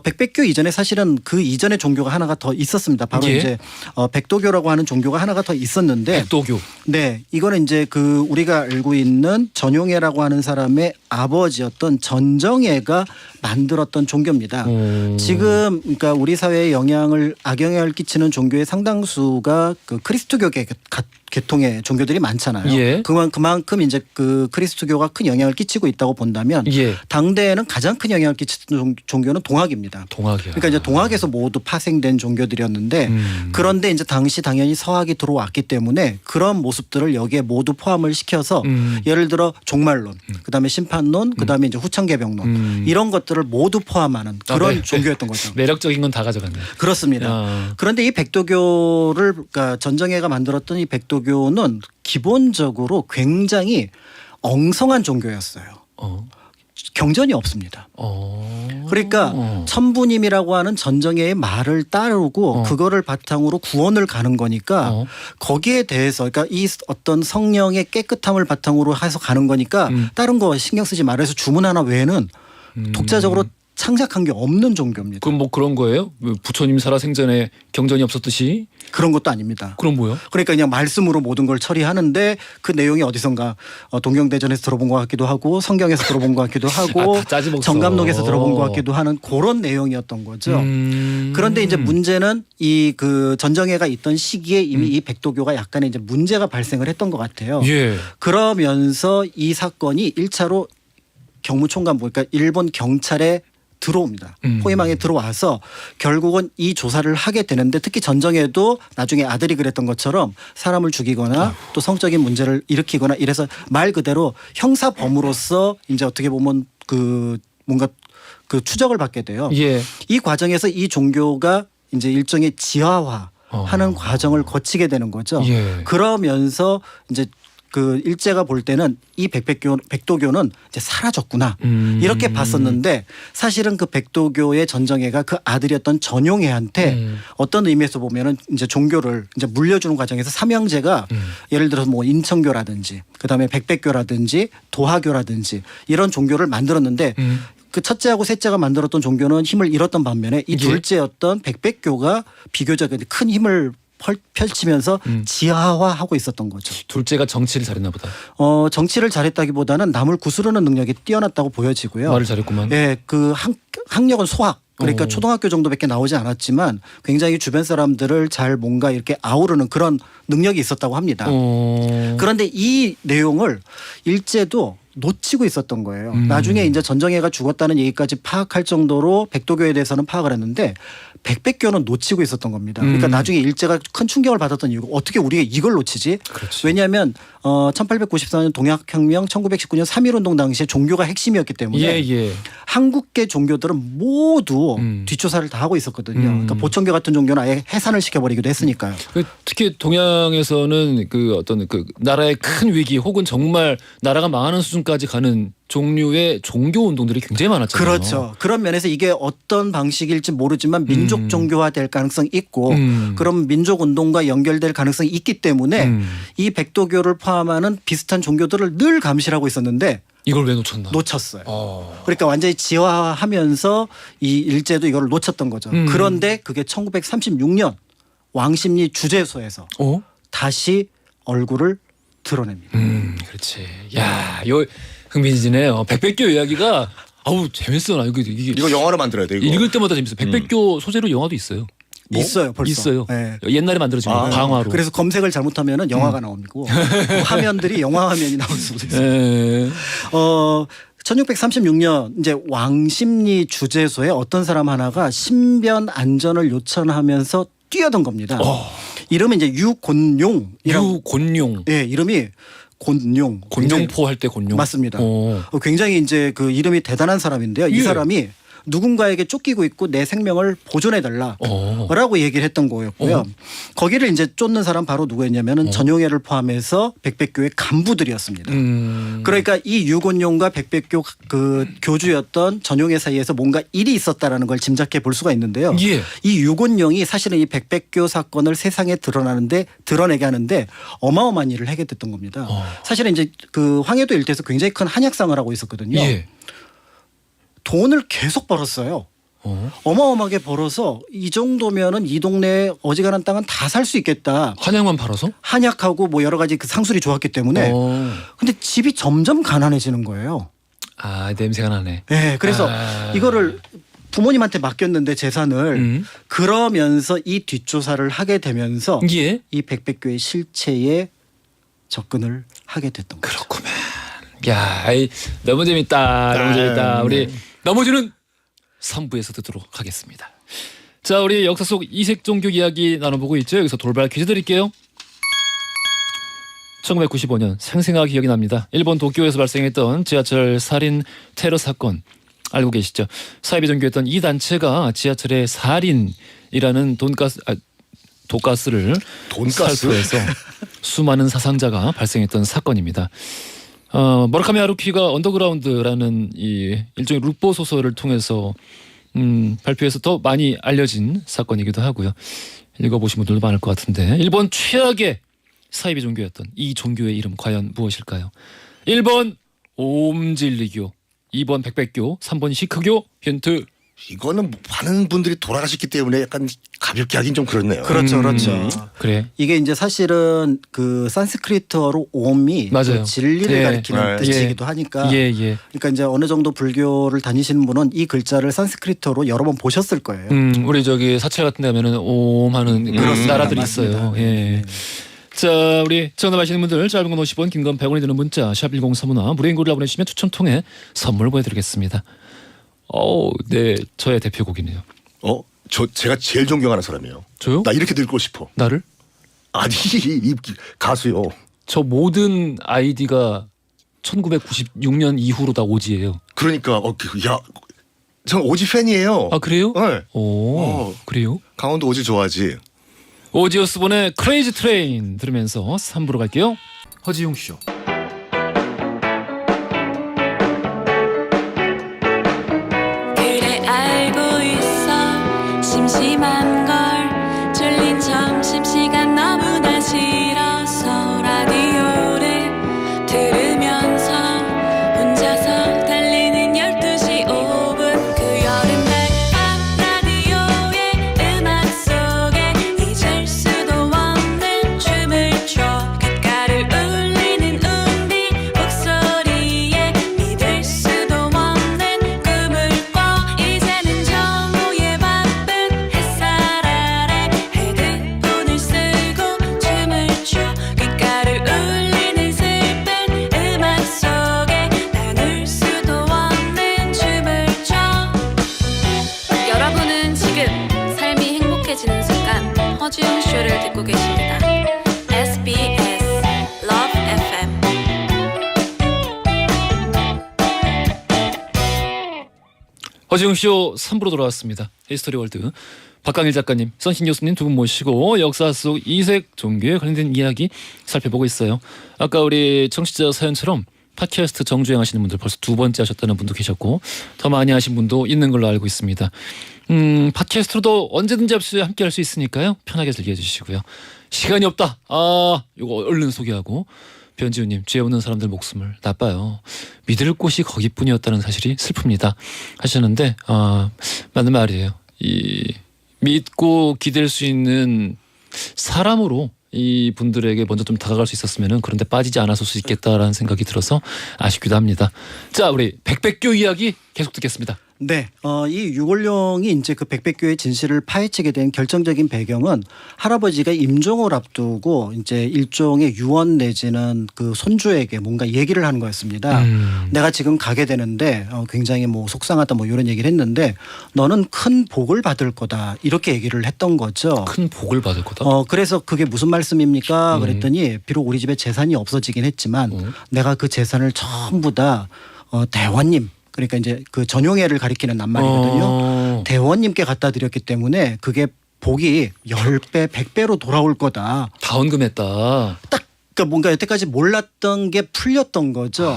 백백교 이전에 사실은 그 이전의 종교가 하나가 더 있었습니다. 바로 예? 이제 백도교라고 하는 종교가 하나가 더 있었는데 백도교. 네, 이거는 이제 그 우리가 알고 있는 전용해라고 하는 사람의 아버지였던 전정해가 만들었던 종교입니다. 지금 그러니까 우리 사회에 악영향을 끼치는 종교의 상당수가 그 그리스도교 계통의 종교들이 많잖아요. 예. 그만큼 이제 그 그리스도교가 큰 영향을 끼치고 있다고 본다면 예. 당대에는 가장 큰 영향을 끼치는 종교는 동학입니다. 동학이야. 그러니까 이제 동학에서 모두 파생된 종교들이었는데 그런데 이제 당시 당연히 서학이 들어왔기 때문에 그런 모습들을 여기에 모두 포함을 시켜서 예를 들어 종말론, 그다음에 심판론, 그다음에 이제 후천개벽론 이런 것들을 모두 포함하는 그런 네. 종교였던 거죠. 매력적인 건 다 가져갔네. 그렇습니다. 그런데 이 백도교를 그러니까 전정해가 만들었던 이 백도교는 기본적으로 굉장히 엉성한 종교였어요. 경전이 없습니다. 그러니까 천부님이라고 하는 전정해의 말을 따르고 그거를 바탕으로 구원을 가는 거니까 거기에 대해서 그러니까 이 어떤 성령의 깨끗함을 바탕으로 해서 가는 거니까 다른 거 신경 쓰지 말아서 주문 하나 외에는 독자적으로 창작한 게 없는 종교입니다. 그럼 뭐 그런 거예요? 부처님 살아생전에 경전이 없었듯이? 그런 것도 아닙니다. 그럼 뭐요? 그러니까 그냥 말씀으로 모든 걸 처리하는데 그 내용이 어디선가 동경대전에서 들어본 것 같기도 하고 성경에서 들어본 것 같기도 하고 다 짜지 먹어. 정감록에서 들어본 것 같기도 하는 그런 내용이었던 거죠. 그런데 이제 문제는 이 그 전정회가 있던 시기에 이미 이 백도교가 약간의 이제 문제가 발생을 했던 것 같아요. 예. 그러면서 이 사건이 1차로 경무총관부 그러니까 일본 경찰에 들어옵니다. 포위망에 들어와서 결국은 이 조사를 하게 되는데 특히 전정에도 나중에 아들이 그랬던 것처럼 사람을 죽이거나 또 성적인 문제를 일으키거나 이래서 말 그대로 형사범으로서 이제 어떻게 보면 그 뭔가 그 추적을 받게 돼요. 예. 이 과정에서 이 종교가 이제 일종의 지하화하는 과정을 거치게 되는 거죠. 예. 그러면서 이제 그 일제가 볼 때는 이 백도교는 이제 사라졌구나 이렇게 봤었는데 사실은 그 백도교의 전정회가 그 아들이었던 전용회한테 어떤 의미에서 보면은 이제 종교를 이제 물려주는 과정에서 삼형제가 예를 들어서 뭐 인천교라든지 그다음에 백백교라든지 도하교라든지 이런 종교를 만들었는데 그 첫째하고 셋째가 만들었던 종교는 힘을 잃었던 반면에 이 둘째였던 백백교가 비교적 큰 힘을 펼치면서 지하화하고 있었던 거죠. 둘째가 정치를 잘했나 보다. 정치를 잘했다기보다는 남을 구스르는 능력이 뛰어났다고 보여지고요. 말을 잘했구만. 예, 그 학력은 소학. 그러니까 초등학교 정도밖에 나오지 않았지만 굉장히 주변 사람들을 잘 뭔가 이렇게 아우르는 그런 능력이 있었다고 합니다. 그런데 이 내용을 일제도 놓치고 있었던 거예요. 나중에 이제 전정회가 죽었다는 얘기까지 파악할 정도로 백도교에 대해서는 파악을 했는데 백백교는 놓치고 있었던 겁니다. 그러니까 나중에 일제가 큰 충격을 받았던 이유가 어떻게 우리가 이걸 놓치지? 그렇지. 왜냐하면 1894년 동학혁명, 1919년 3.1운동 당시에 종교가 핵심이었기 때문에 예. 한국계 종교들은 모두 뒷조사를 다 하고 있었거든요. 그러니까 보천교 같은 종교는 아예 해산을 시켜버리기도 했으니까요. 특히 동양에서는 그 어떤 그 나라의 큰 위기 혹은 정말 나라가 망하는 수준까지 가는 종류의 종교 운동들이 굉장히 많았잖아요. 그렇죠. 그런 면에서 이게 어떤 방식일지 모르지만 민족 종교화될 가능성이 있고 그럼 민족 운동과 연결될 가능성이 있기 때문에 이 백도교를 포함하는 비슷한 종교들을 늘 감시하고 있었는데 이걸 왜 놓쳤나? 놓쳤어요. 그러니까 완전히 지화하면서 이 일제도 이걸 놓쳤던 거죠. 그런데 그게 1936년 왕십리 주재소에서 다시 얼굴을 드러냅니다. 그렇지. 야, 요 흥미진진해요. 백백교 이야기가 아우 재밌어. 나 이거 영화로 만들어야 돼. 이거. 읽을 때마다 재밌어. 백백교 소재로 영화도 있어요. 있어요, 벌써. 있어요. 네. 옛날에 만들어진 거 방화로. 그래서 검색을 잘못하면은 영화가 나오고 화면들이 영화 화면이 나올 수도 있어요. 1636년 이제 왕십리 주재소에 어떤 사람 하나가 신변 안전을 요청하면서 뛰어든 겁니다. 이름은 이제 유곤용. 유곤용. 예, 이름이 곤용. 곤용포 할 때 곤용. 맞습니다. 굉장히 이제 그 이름이 대단한 사람인데요. 이 사람이 누군가에게 쫓기고 있고 내 생명을 보존해 달라라고 얘기를 했던 거였고요. 거기를 이제 쫓는 사람 바로 누구였냐면은 전용회를 포함해서 백백교의 간부들이었습니다. 그러니까 이 유곤용과 백백교 그 교주였던 전용회 사이에서 뭔가 일이 있었다라는 걸 짐작해 볼 수가 있는데요. 예. 이 유곤용이 사실은 이 백백교 사건을 세상에 드러내게 하는데 어마어마한 일을 하게 됐던 겁니다. 사실은 이제 그 황해도 일대에서 굉장히 큰 한약상을 하고 있었거든요. 예. 돈을 계속 벌었어요. 어마어마하게 벌어서 이 정도면은 이 동네에 어지간한 땅은 다 살 수 있겠다. 한약만 팔아서? 한약하고 뭐 여러 가지 그 상술이 좋았기 때문에. 근데 집이 점점 가난해지는 거예요. 아, 냄새가 나네. 네, 그래서 이거를 부모님한테 맡겼는데 재산을 그러면서 이 뒷조사를 하게 되면서 예. 이 백백교의 실체에 접근을 하게 됐던 거죠. 그렇구만. 야, 너무 재밌다. 너무 재밌다. 우리 나머지는 3부에서 듣도록 하겠습니다. 자, 우리 역사 속 이색 종교 이야기 나눠보고 있죠. 여기서 돌발 퀴즈 드릴게요. 1995년 생생하게 기억이 납니다. 일본 도쿄에서 발생했던 지하철 살인 테러 사건 알고 계시죠? 사이비 종교였던 이 단체가 지하철의 살인이라는 독가스를 살포해서 수많은 사상자가 발생했던 사건입니다. 무라카미 하루키가 언더그라운드라는 이 일종의 룩보 소설을 통해서 발표해서 더 많이 알려진 사건이기도 하고요. 읽어보신 분들도 많을 것 같은데 일본 최악의 사이비 종교였던 이 종교의 이름 과연 무엇일까요? 1번 옴진리교, 2번 백백교, 3번 시크교 힌트. 이거는 많은 분들이 돌아가셨기 때문에 약간 가볍게 하긴 좀 그렇네요. 그렇죠, 그렇죠. 그래. 이게 이제 사실은 그 산스크리트어로 옴이 맞아요. 그 진리를 예. 가리키는 네. 뜻이기도 하니까. 예, 예. 그러니까 이제 어느 정도 불교를 다니시는 분은 이 글자를 산스크리트어로 여러 번 보셨을 거예요. 우리 저기 사찰 같은 데 가면은 옴 하는 그렇습니다. 나라들이 맞습니다. 있어요. 예. 네. 자, 우리 정답하시는 분들 짧은 건 50원, 긴 건 100원이 드는 문자 샵 1035나 무료인 글을 보내주시면 추첨 통해 선물 보내드리겠습니다. 네, 저의 대표곡이네요. 제가 제일 존경하는 사람이에요. 저요? 나 이렇게 늙고 싶어. 나를? 아니 이 가수요. 저 모든 아이디가 1996년 이후로 다 오지예요. 그러니까 전 오지 팬이에요. 아, 그래요? 네. 오, 그래요? 강원도 오지 좋아하지. 오지 오스본의 크레이지 트레인 들으면서 3부로 갈게요. 허지용 쇼. 그래 알고 있어 심심한 걸 졸린 점심시간 너무나 싫어서 라디오를 들으면서 혼자서 달리는 12시 5분 그 여름날 밤 라디오의 음악 속에 잊을 수도 없는 춤을 춰 귓가를 울리는 운비 목소리에 믿을 수도 없는 꿈을 꿔 이제는 정오의 바쁜 햇살 아래 헤드폰을 쓰고 춤을 춰 귓가를 울리는 슬픈 음악 속에 나눌 수도 없는 춤을 춰 여러분은 지금 삶이 행복해지는 순간 허지웅 쇼를 듣고 계십니다. SBS Love FM 허지웅 쇼 3부로 돌아왔습니다. 히스토리 월드 박강일 작가님, 선신 교수님 두 분 모시고 역사 속 이색 종교에 관련된 이야기 살펴보고 있어요. 아까 우리 청취자 사연처럼 팟캐스트 정주행하시는 분들 벌써 2번째 하셨다는 분도 계셨고 더 많이 하신 분도 있는 걸로 알고 있습니다. 팟캐스트로도 언제든지 함께 할 수 있으니까요. 편하게 즐겨 주시고요. 시간이 없다. 이거 얼른 소개하고 변지우님, 죄 없는 사람들 목숨을 나빠요. 믿을 곳이 거기뿐이었다는 사실이 슬픕니다. 하셨는데 맞는 말이에요. 이 믿고 기댈 수 있는 사람으로 이 분들에게 먼저 좀 다가갈 수 있었으면은 그런데 빠지지 않았을 수 있겠다라는 생각이 들어서 아쉽기도 합니다. 자, 우리 백백교 이야기 계속 듣겠습니다. 네, 이 유골룡이 이제 그 백백교의 진실을 파헤치게 된 결정적인 배경은 할아버지가 임종을 앞두고 이제 일종의 유언 내지는 그 손주에게 뭔가 얘기를 하는 거였습니다. 내가 지금 가게 되는데 굉장히 뭐 속상하다 뭐 이런 얘기를 했는데 너는 큰 복을 받을 거다 이렇게 얘기를 했던 거죠. 큰 복을 받을 거다. 그래서 그게 무슨 말씀입니까? 그랬더니 비록 우리 집에 재산이 없어지긴 했지만 내가 그 재산을 전부 다 대원님 그러니까 이제 그 전용회를 가리키는 낱말이거든요. 대원님께 갖다 드렸기 때문에 그게 복이 10배, 100배로 돌아올 거다. 다 헌금했다. 딱 그러니까 뭔가 여태까지 몰랐던 게 풀렸던 거죠.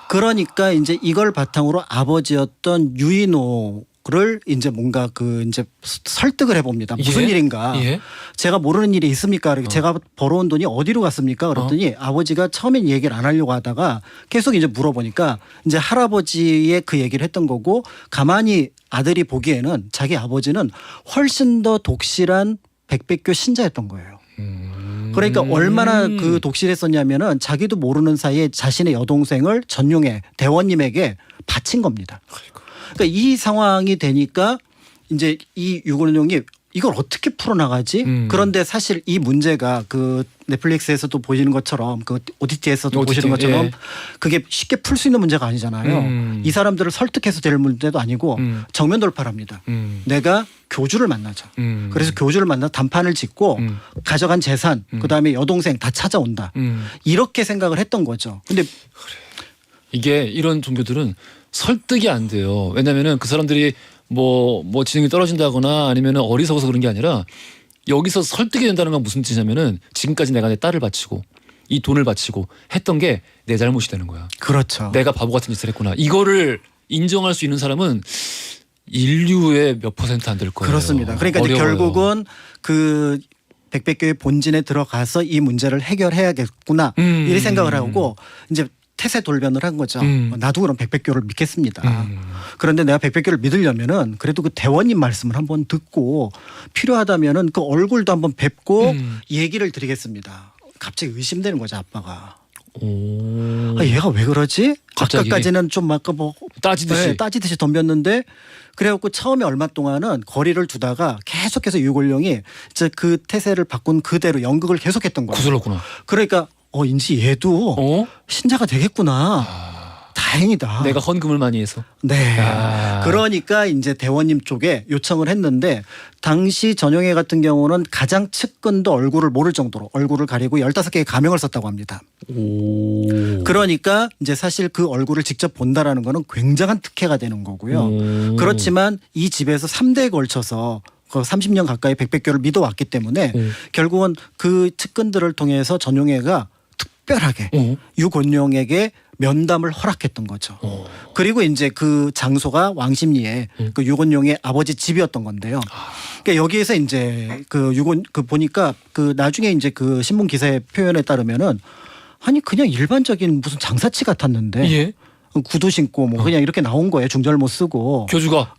그러니까 이제 이걸 바탕으로 아버지였던 유인호를 이제 뭔가 그 이제 설득을 해봅니다. 무슨 예? 일인가? 예? 제가 모르는 일이 있습니까? 제가 벌어온 돈이 어디로 갔습니까? 그랬더니 아버지가 처음엔 얘기를 안 하려고 하다가 계속 이제 물어보니까 이제 할아버지의 그 얘기를 했던 거고 가만히 아들이 보기에는 자기 아버지는 훨씬 더 독실한 백백교 신자였던 거예요. 그러니까 얼마나 그 독실했었냐면은 자기도 모르는 사이에 자신의 여동생을 전용해 대원님에게 바친 겁니다. 그러니까 이 상황이 되니까 이제 이 유골룡이 이걸 어떻게 풀어나가지? 그런데 사실 이 문제가 그 넷플릭스에서도 보시는 것처럼 그 OTT에서도 보시는 것처럼 예. 그게 쉽게 풀 수 있는 문제가 아니잖아요. 이 사람들을 설득해서 될 문제도 아니고 정면 돌파랍니다. 내가 교주를 만나자. 그래서 교주를 만나 단판을 짓고 가져간 재산 그다음에 여동생 다 찾아온다. 이렇게 생각을 했던 거죠. 근데 이게 이런 종교들은 설득이 안 돼요. 왜냐면은 그 사람들이 뭐 지능이 떨어진다거나 아니면 어리석어서 그런 게 아니라 여기서 설득이 된다는 건 무슨 뜻이냐면은 지금까지 내가 내 딸을 바치고 이 돈을 바치고 했던 게 내 잘못이 되는 거야. 그렇죠. 내가 바보 같은 짓을 했구나. 이거를 인정할 수 있는 사람은 인류의 몇 % 안 될 거예요. 그렇습니다. 그러니까 이제 어려워요. 결국은 그 백백교의 본진에 들어가서 이 문제를 해결해야겠구나 이 생각을 하고 이제 태세 돌변을 한 거죠. 음. 나도 그럼 백백교를 믿겠습니다. 그런데 내가 백백교를 믿으려면은 그래도 그 대원님 말씀을 한번 듣고 필요하다면은 그 얼굴도 한번 뵙고 얘기를 드리겠습니다. 갑자기 의심되는 거죠, 아빠가. 오. 아, 얘가 왜 그러지? 갑자기? 아까까지는 좀 아까 뭐 따지듯이. 따지듯이 덤볐는데 그래갖고 처음에 얼마 동안은 거리를 두다가 계속해서 유골룡이 이제 그 태세를 바꾼 그대로 연극을 계속했던 거예요. 구슬렀구나. 그러니까 인지 얘도 어? 신자가 되겠구나. 다행이다. 내가 헌금을 많이 해서. 네. 아. 그러니까 이제 대원님 쪽에 요청을 했는데 당시 전용해 같은 경우는 가장 측근도 얼굴을 모를 정도로 얼굴을 가리고 15개의 가명을 썼다고 합니다. 오. 그러니까 이제 사실 그 얼굴을 직접 본다라는 거는 굉장한 특혜가 되는 거고요. 그렇지만 이 집에서 3대에 걸쳐서 그 30년 가까이 백백교를 믿어왔기 때문에 결국은 그 측근들을 통해서 전용해가 특별하게 유곤룡에게 면담을 허락했던 거죠. 그리고 이제 그 장소가 왕십리에 그 유곤룡의 아버지 집이었던 건데요. 그러니까 여기에서 이제 그 보니까 그 나중에 이제 그 신문 기사의 표현에 따르면은 아니 그냥 일반적인 무슨 장사치 같았는데 예. 구두 신고 뭐 그냥 이렇게 나온 거예요. 중절모 쓰고.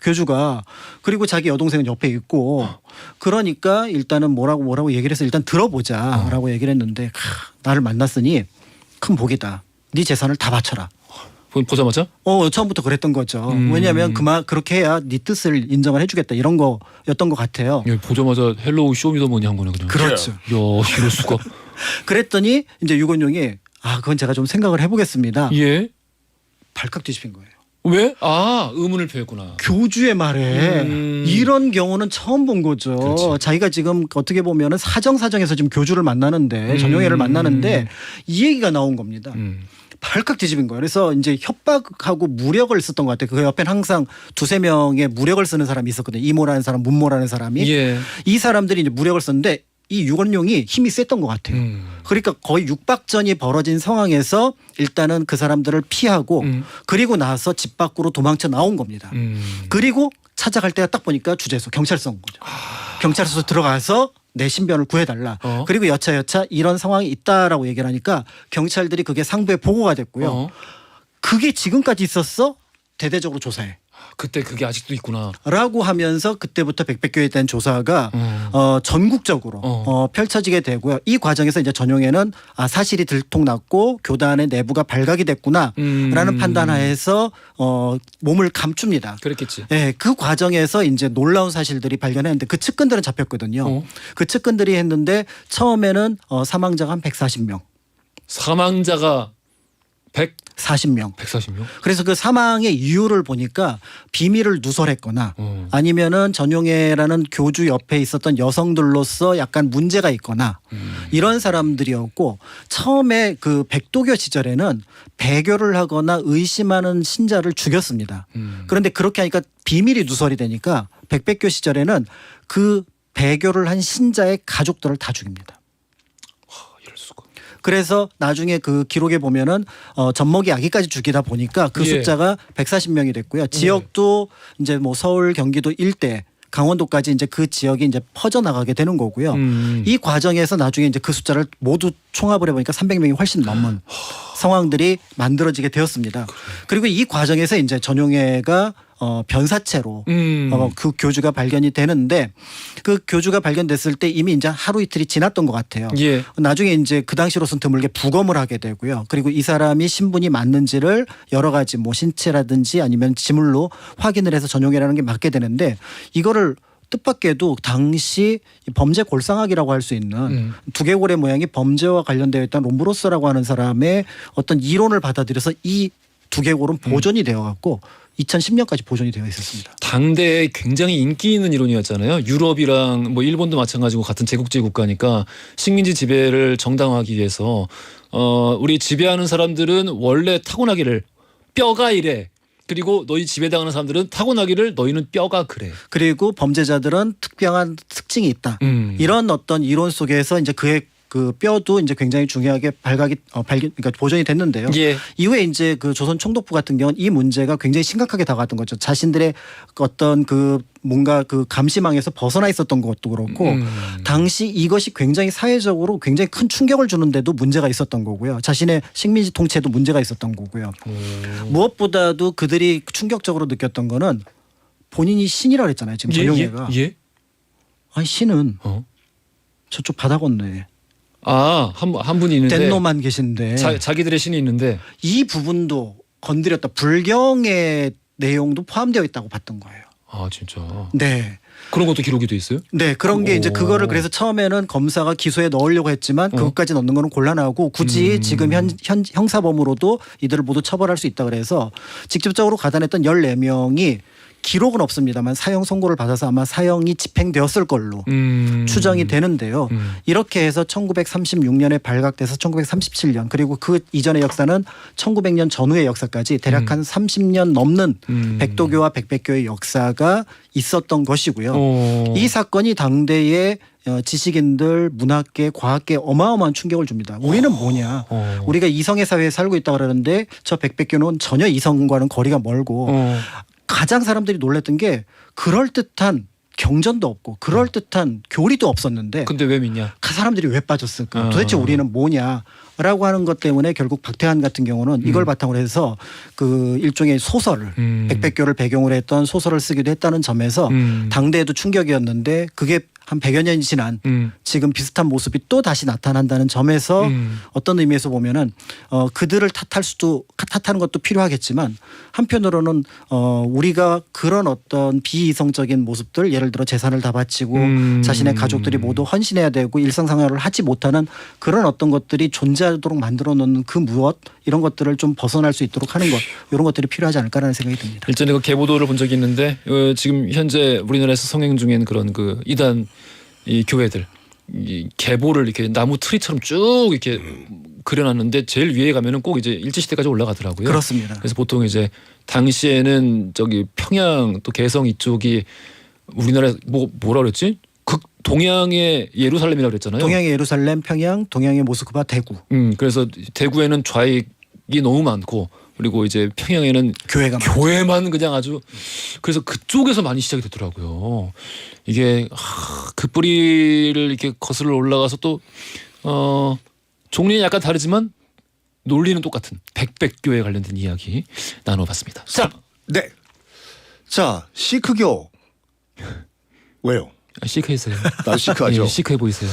교주가 그리고 자기 여동생은 옆에 있고 그러니까 일단은 뭐라고 얘기를 해서 일단 들어보자라고 얘기를 했는데 나를 만났으니 큰 복이다. 네 재산을 다 바쳐라. 보자마자? 처음부터 그랬던 거죠. 왜냐하면 그렇게 해야 네 뜻을 인정을 해주겠다 이런 거였던 것 같아요. 예, 보자마자 헬로우 쇼미더머니 한 거네 그냥. 그렇죠. 야, 이럴 수가. 그랬더니 이제 유곤룡이 그건 제가 좀 생각을 해보겠습니다. 예. 발칵 뒤집힌 거예요. 왜? 의문을 표했구나. 교주의 말에 이런 경우는 처음 본 거죠. 그렇지. 자기가 지금 어떻게 보면은 사정에서 지금 교주를 만나는데 전용해를 만나는데 이 얘기가 나온 겁니다. 발칵 뒤집은 거예요. 그래서 이제 협박하고 무력을 썼던 것 같아요. 그 옆엔 항상 2-3명의 무력을 쓰는 사람이 있었거든요. 이모라는 사람, 문모라는 사람이. 예. 이 사람들이 이제 무력을 썼는데 이 유곤룡이 힘이 셌던 것 같아요. 그러니까 거의 육박전이 벌어진 상황에서 일단은 그 사람들을 피하고 그리고 나서 집 밖으로 도망쳐 나온 겁니다. 그리고 찾아갈 때가 딱 보니까 주재소 경찰서 온 거죠. 경찰서 들어가서 내 신변을 구해달라. 그리고 여차 이런 상황이 있다라고 얘기를 하니까 경찰들이 그게 상부에 보고가 됐고요. 그게 지금까지 있었어? 대대적으로 조사해. 그때 그게 아직도 있구나. 라고 하면서 그때부터 백백교에 대한 조사가 전국적으로 펼쳐지게 되고요. 이 과정에서 이제 전용해는 사실이 들통났고 교단의 내부가 발각이 됐구나라는 판단하에서 몸을 감춥니다. 그랬겠지. 네, 그 과정에서 이제 놀라운 사실들이 발견했는데 그 측근들은 잡혔거든요. 그 측근들이 했는데 처음에는 사망자가 한 140명. 사망자가 140명. 140명? 그래서 그 사망의 이유를 보니까 비밀을 누설했거나 아니면은 전용해라는 교주 옆에 있었던 여성들로서 약간 문제가 있거나 이런 사람들이었고 처음에 그 백도교 시절에는 배교를 하거나 의심하는 신자를 죽였습니다. 그런데 그렇게 하니까 비밀이 누설이 되니까 백백교 시절에는 그 배교를 한 신자의 가족들을 다 죽입니다. 이럴 수가. 그래서 나중에 그 기록에 보면은 젖먹이 아기까지 죽이다 보니까 그 숫자가 140명이 됐고요. 지역도 이제 뭐 서울, 경기도 일대, 강원도까지 이제 그 지역이 이제 퍼져나가게 되는 거고요. 이 과정에서 나중에 이제 그 숫자를 모두 총합을 해보니까 300명이 훨씬 넘는 상황들이 만들어지게 되었습니다. 그리고 이 과정에서 이제 전용해가 변사체로 그 교주가 발견이 되는데 그 교주가 발견됐을 때 이미 이제 하루 이틀이 지났던 것 같아요. 예. 나중에 이제 그 당시로서는 드물게 부검을 하게 되고요. 그리고 이 사람이 신분이 맞는지를 여러 가지 뭐 신체라든지 아니면 지물로 확인을 해서 전용해라는 게 맞게 되는데 이거를 뜻밖에도 당시 범죄 골상학이라고 할 수 있는 두개골의 모양이 범죄와 관련되어 있던 롬브로스라고 하는 사람의 어떤 이론을 받아들여서 이 두개골은 보존이 되어 갖고 2010년까지 보존이 되어 있었습니다. 당대에 굉장히 인기 있는 이론이었잖아요. 유럽이랑 뭐 일본도 마찬가지고 같은 제국주의 국가니까 식민지 지배를 정당화하기 위해서 우리 지배하는 사람들은 원래 타고나기를 뼈가 이래. 그리고 너희 지배당하는 사람들은 타고나기를 너희는 뼈가 그래. 그리고 범죄자들은 특별한 특징이 있다. 이런 어떤 이론 속에서 이제 그의 그 뼈도 이제 굉장히 중요하게 그러니까 보존이 됐는데요. 예. 이후에 이제 그 조선 총독부 같은 경우는 이 문제가 굉장히 심각하게 다가왔던 거죠. 자신들의 어떤 그 뭔가 그 감시망에서 벗어나 있었던 것도 그렇고 당시 이것이 굉장히 사회적으로 굉장히 큰 충격을 주는데도 문제가 있었던 거고요. 자신의 식민지 통치에도 문제가 있었던 거고요. 무엇보다도 그들이 충격적으로 느꼈던 거는 본인이 신이라고 했잖아요. 지금 전용해가. 예? 아니 신은 어? 저쪽 바다 건너에 한 분이 있는데 덴노만 계신데 자기들의 신이 있는데 이 부분도 건드렸다. 불경의 내용도 포함되어 있다고 봤던 거예요. 아 진짜 네. 그런 것도 기록이 돼 있어요? 네, 그런 게 이제 그거를 그래서 처음에는 검사가 기소에 넣으려고 했지만 그것까지 넣는 거는 곤란하고 굳이 지금 형사범으로도 이들을 모두 처벌할 수 있다 그래서 직접적으로 가담했던 14명이 기록은 없습니다만 사형 선고를 받아서 아마 사형이 집행되었을 걸로 추정이 되는데요. 이렇게 해서 1936년에 발각돼서 1937년 그리고 그 이전의 역사는 1900년 전후의 역사까지 대략 한 30년 넘는 백도교와 백백교의 역사가 있었던 것이고요. 이 사건이 당대의 지식인들, 문학계, 과학계 어마어마한 충격을 줍니다. 우리는 뭐냐? 우리가 이성의 사회에 살고 있다 그러는데 저 백백교는 전혀 이성과는 거리가 멀고 가장 사람들이 놀랐던 게 그럴듯한 경전도 없고 그럴듯한 교리도 없었는데 근데 왜 믿냐? 사람들이 왜 빠졌을까? 도대체 우리는 뭐냐라고 하는 것 때문에 결국 박태환 같은 경우는 이걸 바탕으로 해서 그 일종의 소설을 백백교를 배경으로 했던 소설을 쓰기도 했다는 점에서 당대에도 충격이었는데 그게 한 100여 년이 지난 지금 비슷한 모습이 또 다시 나타난다는 점에서 어떤 의미에서 보면은 그들을 탓하는 것도 필요하겠지만 한편으로는 우리가 그런 어떤 비이성적인 모습들 예를 들어 재산을 다 바치고 자신의 가족들이 모두 헌신해야 되고 일상생활을 하지 못하는 그런 어떤 것들이 존재하도록 만들어 놓는 그 무엇 이런 것들을 좀 벗어날 수 있도록 하는 것 이런 것들이 필요하지 않을까라는 생각이 듭니다. 일전에 그 개보도를 본 적이 있는데 지금 현재 우리나라에서 성행 중인 그런 그 이단 이 교회들 이 계보를 이렇게 나무 트리처럼 쭉 이렇게 그려놨는데 제일 위에 가면은 꼭 이제 일제시대까지 올라가더라고요. 그렇습니다. 그래서 보통 이제 당시에는 저기 평양 또 개성 이쪽이 우리나라 뭐라 그랬지? 동양의 예루살렘이라고 그랬잖아요. 동양의 예루살렘, 평양, 동양의 모스크바, 대구. 그래서 대구에는 좌익이 너무 많고 그리고 이제 평양에는 교회만 그냥 아주 그래서 그쪽에서 많이 시작이 됐더라고요. 이게 그 뿌리를 이렇게 거슬러 올라가서 또 종류는 약간 다르지만 논리는 똑같은 백백교에 관련된 이야기 나눠봤습니다. 자, 네. 자, 시크교 왜요? 시크해서요. 나도 시크하죠. 예, 시크해 보이세요.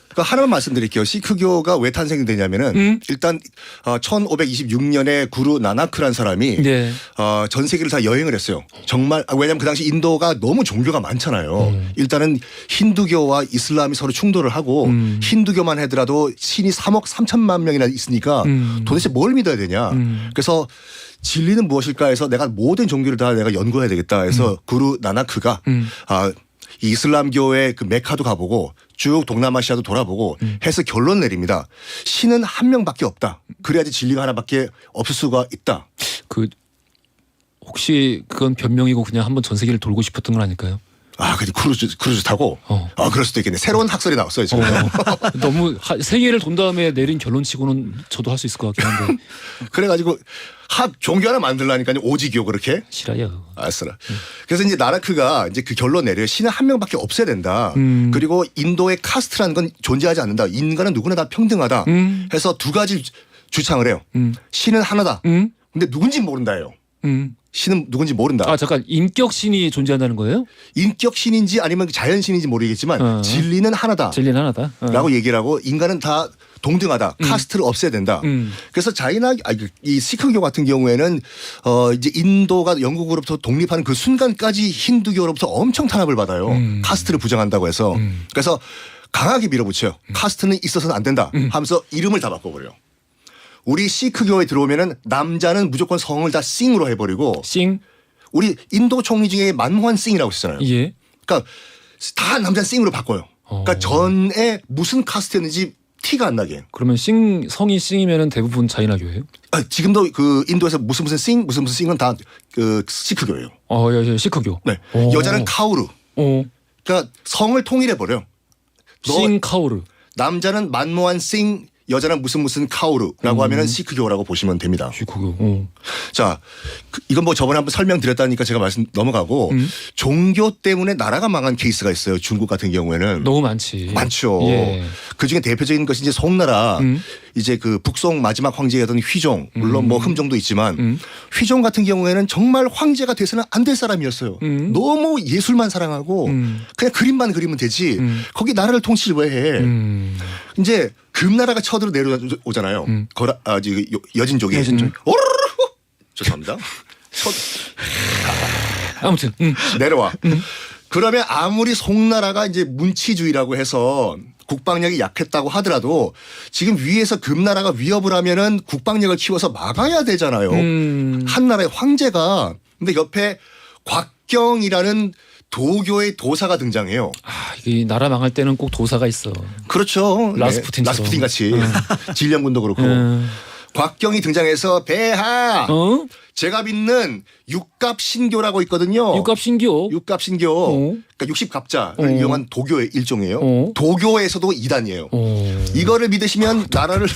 그러니까 하나만 말씀드릴게요. 시크교가 왜 탄생이 되냐면은 일단 1526년에 구루 나나크란 사람이 네. 전 세계를 다 여행을 했어요. 정말 왜냐하면 그 당시 인도가 너무 종교가 많잖아요. 일단은 힌두교와 이슬람이 서로 충돌을 하고 힌두교만 하더라도 신이 3억 3천만 명이나 있으니까 도대체 뭘 믿어야 되냐. 그래서 진리는 무엇일까 해서 내가 모든 종교를 다 내가 연구해야 되겠다 해서 구루 나나크가 이 이슬람교의 그 메카도 가보고 쭉 동남아시아도 돌아보고 해서 결론 내립니다. 신은 한 명밖에 없다. 그래야지 진리가 하나밖에 없을 수가 있다. 그 혹시 그건 변명이고 그냥 한번 전 세계를 돌고 싶었던 건 아닐까요? 근데 크루즈 타고 그럴 수도 있겠네. 새로운 학설이 나왔어요 지금. 너무 세계를 돈 다음에 내린 결론치고는 저도 할 수 있을 것 같긴 한데. 그래가지고 종교 하나 만들라니까요. 오지교 그렇게. 싫어요. 알았어라. 그래서 이제 나나크가 이제 그 결론 내려요. 신은 한 명밖에 없어야 된다. 그리고 인도의 카스트라는 건 존재하지 않는다. 인간은 누구나 다 평등하다. 해서 두 가지 주창을 해요. 신은 하나다. 근데 누군지 모른다예요. 신은 누군지 모른다. 잠깐 인격신이 존재한다는 거예요? 인격신인지 아니면 자연신인지 모르겠지만 진리는 하나다. 진리는 하나다. 라고 얘기를 하고 인간은 다 동등하다. 카스트를 없애야 된다. 그래서 이 시크교 같은 경우에는 이제 인도가 영국으로부터 독립하는 그 순간까지 힌두교로부터 엄청 탄압을 받아요. 카스트를 부정한다고 해서. 그래서 강하게 밀어붙여요. 카스트는 있어서는 안 된다 하면서 이름을 다 바꿔버려요. 우리 시크교에 들어오면은 남자는 무조건 성을 다 싱으로 해버리고 싱? 우리 인도 총리 중에 만모한 싱이라고 있었잖아요. 예. 그러니까 다 남자 싱으로 바꿔요. 그러니까 전에 무슨 카스트였는지 티가 안 나게. 그러면 성이 싱이면은 대부분 자이나교예요? 지금도 그 인도에서 무슨 싱 무슨 싱은 다 그 시크교예요. 예, 시크교. 네. 여자는 카우르. 그러니까 성을 통일해 버려. 싱 카우르. 남자는 만모한 싱, 여자는 무슨 카오르라고 하면은 시크교라고 보시면 됩니다. 그거. 자, 이건 뭐 저번에 한번 설명드렸다니까 제가 말씀 넘어가고 종교 때문에 나라가 망한 케이스가 있어요. 중국 같은 경우에는 너무 많지. 많죠. 예. 그 중에 대표적인 것이 이제 송나라 이제 그 북송 마지막 황제였던 휘종 물론 뭐 흠종도 있지만 휘종 같은 경우에는 정말 황제가 돼서는 안 될 사람이었어요. 너무 예술만 사랑하고 그냥 그림만 그리면 되지 거기 나라를 통치를 왜 해. 이제 금나라가 쳐들어 내려오잖아요. 여진족이. 오르르르 죄송합니다. 아무튼 내려와. 그러면 아무리 송나라가 이제 문치주의라고 해서 국방력이 약했다고 하더라도 지금 위에서 금나라가 위협을 하면은 국방력을 키워서 막아야 되잖아요. 한 나라의 황제가 근데 옆에 곽경이라는 도교의 도사가 등장해요. 이 나라 망할 때는 꼭 도사가 있어. 그렇죠. 라스푸틴처럼. 라스푸틴 같이 질량군도 그렇고 곽경이 등장해서 배하 제가 믿는 육갑신교라고 있거든요. 육갑신교. 육갑신교. 그러니까 60갑자를 이용한 도교의 일종이에요. 도교에서도 이단이에요. 이거를 믿으시면 나라를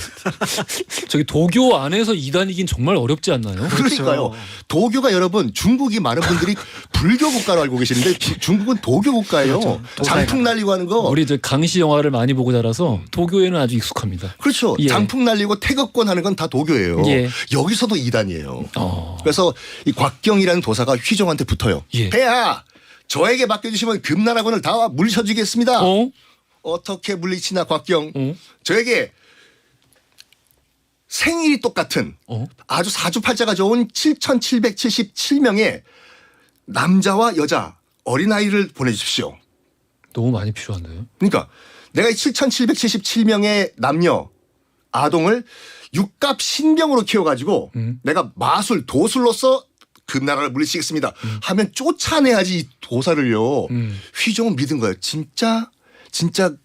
저기 도교 안에서 이단이긴 정말 어렵지 않나요? 그러니까요. 도교가 여러분 중국이 많은 분들이 불교 국가로 알고 계시는데 중국은 도교 국가예요. 그렇죠. 장풍 날리고 하는 거. 우리 저 강시 영화를 많이 보고 자라서 도교에는 아주 익숙합니다. 그렇죠. 예. 장풍 날리고 태극권 하는 건 다 도교예요. 예. 여기서도 이단이에요. 그래서 이 곽경이라는 도사가 휘종한테 붙어요. 예. 폐하 저에게 맡겨주시면 금나라군을 다 물리쳐주겠습니다. 어떻게 물리치나 곽경. 저에게 생일이 똑같은 아주 사주팔자가 좋은 7,777명의 남자와 여자 어린아이를 보내주십시오. 너무 많이 필요한데요. 그러니까 내가 이 7,777명의 남녀 아동을 육갑 신병으로 키워가지고 내가 마술 도술로서 금나라를 물리치겠습니다 하면 쫓아내야지 이 도사를요. 휘종은 믿은 거예요. 진짜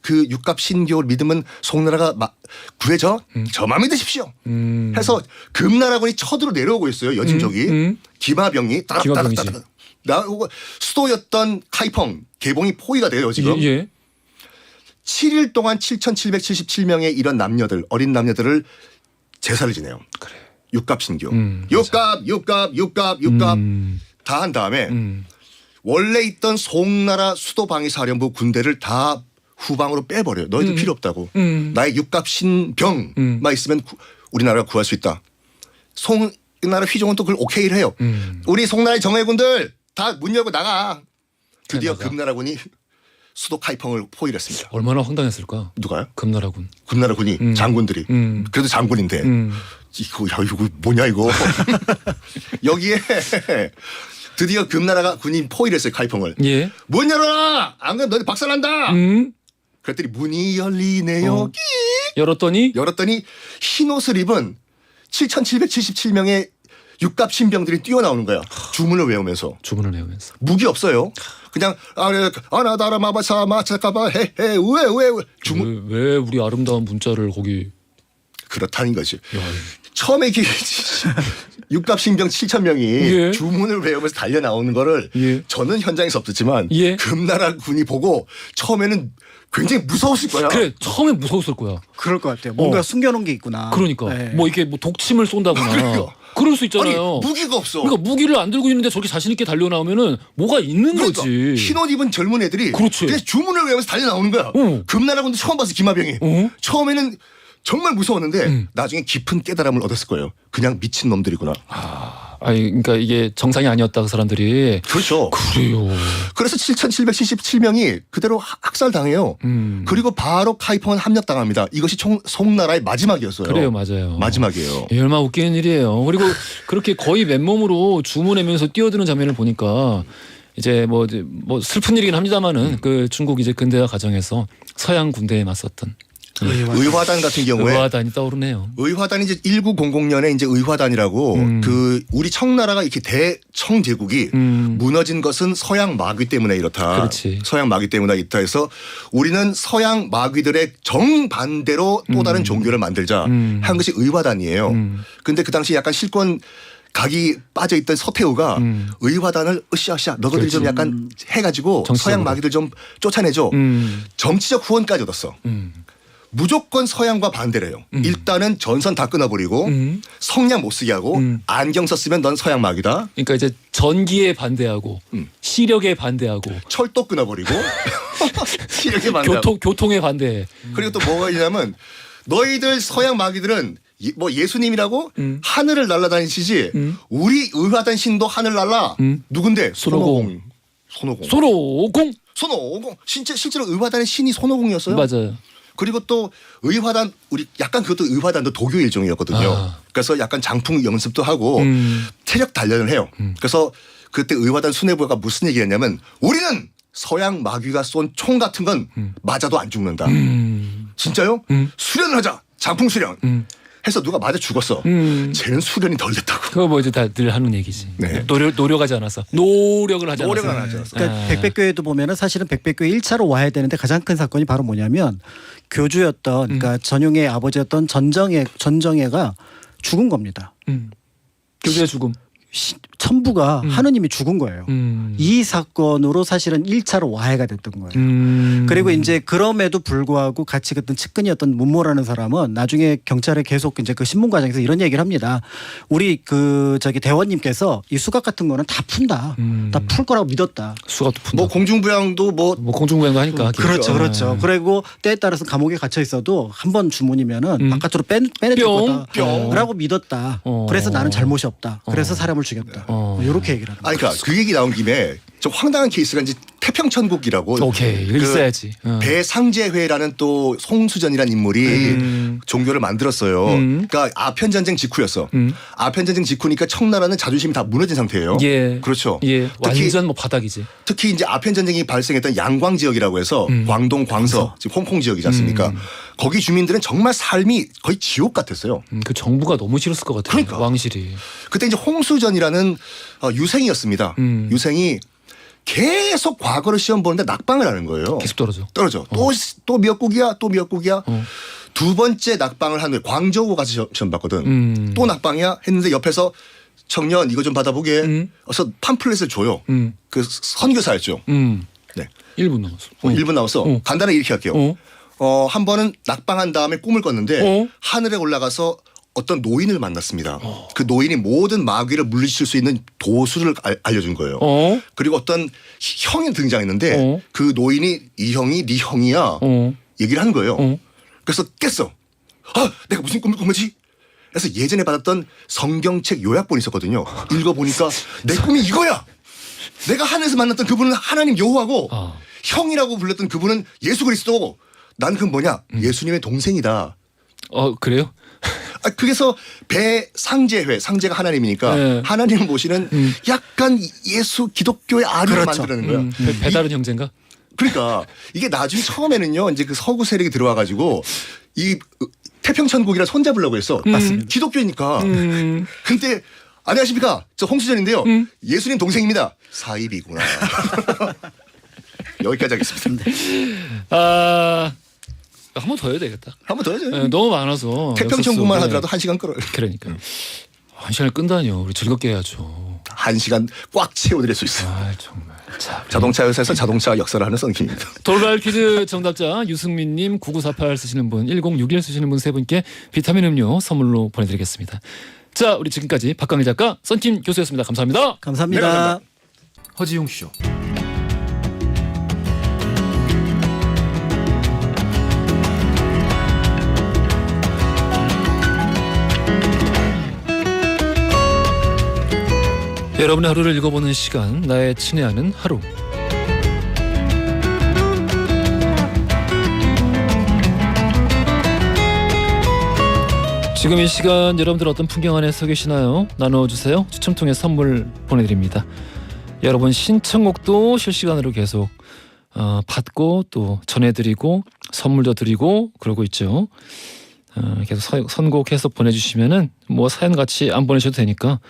그 육갑 신교를 믿으면 송나라가 구해져? 저만 믿으십시오. 해서 금나라군이 쳐들어 내려오고 있어요. 여진족이. 기마병이 따닥따닥따닥 나오고 수도였던 카이펑 개봉이 포위가 돼요 지금. 예. 7일 동안 7,777명의 이런 남녀들 어린 남녀들을 제사를 지내요. 그래. 육갑신교. 육갑 다 한 다음에 원래 있던 송나라 수도방위사령부 군대를 다 후방으로 빼버려요. 너희들 필요 없다고. 나의 육갑신병만 있으면 우리나라가 구할 수 있다. 송나라 휘종은 또 그걸 오케이를 해요. 우리 송나라의 정예군들 다 문 열고 나가. 드디어 나가. 금나라군이 수도 카이펑을 포위를 했습니다. 얼마나 황당했을까? 누가요? 금나라군. 금나라군이 장군들이 그래도 장군인데 이거 뭐냐 이거 여기에 드디어 금나라가 군인 포위를 했어요. 카이펑을. 예. 문 열어라. 안 그러면 너희 박살난다. 그랬더니 문이 열리네요. 열었더니 열었더니 흰 옷을 입은 7,777명의 육갑 신병들이 뛰어나오는 거야. 주문을 외우면서. 주문을 외우면서. 무기 없어요. 그냥 아나다라 마바사 마차카바 헤헤 우에 주문. 왜 우리 아름다운 문자를 거기. 그렇다는 거지. 야, 처음에 육갑 신병 7,000명이 예. 주문을 외우면서 달려 나오는 거를 예. 저는 현장에서 없었지만 예. 금나라 군이 보고 처음에는 굉장히 무서웠을 거야. 그래 처음에 무서웠을 거야. 그럴 것 같아요. 뭔가 숨겨놓은 게 있구나. 그러니까 네. 뭐 이게 뭐 독침을 쏜다거나 그러니까. 그럴 수 아니 있잖아요. 무기가 없어. 그러니까 무기를 안 들고 있는데 저렇게 자신 있게 달려 나오면은 뭐가 있는 그러니까 거지. 흰옷 입은 젊은 애들이 그렇지. 그냥 주문을 외우면서 달려 나오는 거야. 금나라 군도 처음 봤어 기마병이. 처음에는 정말 무서웠는데 나중에 깊은 깨달음을 얻었을 거예요. 그냥 미친 놈들이구나. 아니 그러니까 이게 정상이 아니었다 그 사람들이. 그렇죠. 그래요. 그래서 7,777명이 그대로 학살당해요. 그리고 바로 카이펑은 함락당합니다. 이것이 송나라의 마지막이었어요. 그래요, 맞아요. 마지막이에요. 예, 얼마나 웃기는 일이에요. 그리고 그렇게 거의 맨몸으로 주문하면서 뛰어드는 장면을 보니까 이제 뭐 슬픈 일이긴 합니다만은 그 중국 이제 근대화 과정에서 서양 군대에 맞섰던 의화단 같은 경우에 의화단이 떠오르네요. 의화단이 이제 1900년에 이제 의화단이라고 그 우리 청나라가 이렇게 대청제국이 무너진 것은 서양 마귀 때문에 이렇다. 그렇지. 서양 마귀 때문에 이렇다 해서 우리는 서양 마귀들의 정반대로 또 다른 종교를 만들자 한 것이 의화단이에요. 근데 그 당시 약간 실권 각이 빠져있던 서태후가 의화단을 으쌰으쌰 너희들 좀 약간 해가지고 정치적으로. 서양 마귀들 좀 쫓아내줘. 정치적 후원까지 얻었어. 무조건 서양과 반대를 해요. 일단은 전선 다 끊어버리고 성냥 못 쓰게 하고 안경 썼으면 넌 서양 마귀다. 그러니까 이제 전기에 반대하고 시력에 반대하고 철도 끊어버리고 시력에 반대하고 교통에 반대해. 그리고 또 뭐가 있냐면 너희들 서양 마귀들은 뭐 예수님이라고 하늘을 날아다니시지 우리 의화단 신도 하늘 날라. 누군데? 손오공. 손오공. 실제로 의화단의 신이 손오공이었어요. 맞아요. 그리고 또 의화단 우리 약간 그것도 의화단도 도교 일종이었거든요. 그래서 약간 장풍 연습도 하고 체력 단련을 해요. 그래서 그때 의화단 수뇌부가 무슨 얘기했냐면 우리는 서양 마귀가 쏜 총 같은 건 맞아도 안 죽는다. 진짜요? 수련을 하자. 장풍 수련. 해서 누가 맞아 죽었어. 쟤는 수련이 덜 됐다고. 그거 뭐 이제 다들 하는 얘기지. 네. 노력하지 않았어. 노력을 하지 않았어. 노력을 안 하지 않았어. 그러니까 백백교회도 보면은 사실은 백백교회 1차로 와야 되는데 가장 큰 사건이 바로 뭐냐면 교주였던 그러니까 전용의 아버지였던 전정회가 죽은 겁니다. 교주의 죽음. 천부가 하느님이 죽은 거예요. 음. 이 사건으로 사실은 1차로 와해가 됐던 거예요. 그리고 이제 그럼에도 불구하고 같이 그랬던 측근이었던 문모라는 사람은 나중에 경찰에 계속 이제 그 신문 과정에서 이런 얘기를 합니다. 우리 그 저기 대원님께서 이 수갑 같은 거는 다 푼다. 다 풀 거라고 믿었다. 수갑도 푼다. 뭐 공중부양도 뭐 공중부양도 하니까. 그렇죠. 그리고 때에 따라서 감옥에 gat혀 있어도 한 번 주문이면은 바깥으로 빼낼 거다라고 믿었다. 그래서 나는 잘못이 없다. 그래서 사람을 죽였다. 이렇게 얘기를 합니다. 아니 그러니까 그 얘기 나온 김에 좀 황당한 케이스가 이제 태평천국이라고 오케이 이거 있어야지. 배상제회라는 또 송수전이라는 인물이 종교를 만들었어요. 그러니까 아편 전쟁 직후였어. 아편 전쟁 직후니까 청나라는 자존심이 다 무너진 상태예요. 예. 그렇죠. 예. 완전 뭐 바닥이지. 특히 이제 아편 전쟁이 발생했던 양광 지역이라고 해서 광동, 광서, 지금 홍콩 지역이지 않습니까? 거기 주민들은 정말 삶이 거의 지옥 같았어요. 그 정부가 너무 싫었을 것 같아요. 그러니까. 왕실이. 그때 이제 홍수전이라는 유생이었습니다. 유생이 계속 과거를 시험 보는데 낙방을 하는 거예요. 계속 떨어져. 또 미역국이야. 두 번째 낙방을 하는 거예요. 광저우 가서 시험 봤거든. 또 낙방이야 했는데 옆에서 청년 이거 좀 받아보게. 그래서 팜플렛을 줘요. 그 선교사였죠. 네. 1분 남았어. 1분 나와서 간단하게 이렇게 할게요. 한 번은 낙방한 다음에 꿈을 꿨는데 하늘에 올라가서 어떤 노인을 만났습니다. 그 노인이 모든 마귀를 물리칠 수 있는 도수를 알려준 거예요. 그리고 어떤 형이 등장했는데 그 노인이 이 형이 네 형이야 얘기를 하는 거예요. 그래서 깼어. 아, 내가 무슨 꿈을 꾼 거지? 그래서 예전에 받았던 성경책 요약본이 있었거든요. 읽어보니까 내 꿈이 이거야. 내가 하늘에서 만났던 그분은 하나님 여호와고 형이라고 불렀던 그분은 예수 그리스도고 난 그 뭐냐 예수님의 동생이다. 그래요? 그래서 배상제회 상제가 하나님이니까 네. 하나님을 모시는 약간 예수 기독교의 아류를 만드는 거야. 배다른 형제인가? 그러니까 이게 나중에 처음에는요 이제 그 서구 세력이 들어와 가지고 이 태평천국이라 손잡으려고 했어. 맞습니다. 기독교니까. 근데 안녕하십니까 저 홍수전인데요. 예수님 동생입니다. 사입이구나. 여기까지 하겠습니다. 한 번 더 해야 되겠다. 한 번 더 해야죠. 네, 너무 많아서. 태평천국만 하더라도 1시간 끌어요. 그러니까. 1시간을 끈다니요. 우리 즐겁게 해야죠. 1시간 꽉 채워드릴 수 있어요. 정말. 자, 자동차 회사에서 자동차 역사를 하는 썬킴입니다. 돌발 퀴즈 정답자 유승민님 9948 쓰시는 분 1061 쓰시는 분 세 분께 비타민 음료 선물로 보내드리겠습니다. 자 우리 지금까지 박강희 작가 썬킴 교수였습니다. 감사합니다. 감사합니다. 네, 감사합니다. 허지용 쇼. 여러분의 하루를 읽어보는 시간 나의 친애하는 하루. 지금 이 시간 여러분들 어떤 풍경 안에 서 계시나요? 나눠주세요. 추첨 통해 선물 보내드립니다. 여러분 신청곡도 실시간으로 계속 받고 또 전해드리고 선물도 드리고 그러고 있죠. 계속 선곡해서 보내주시면은 뭐 사연 같이 안 보내셔도 되니까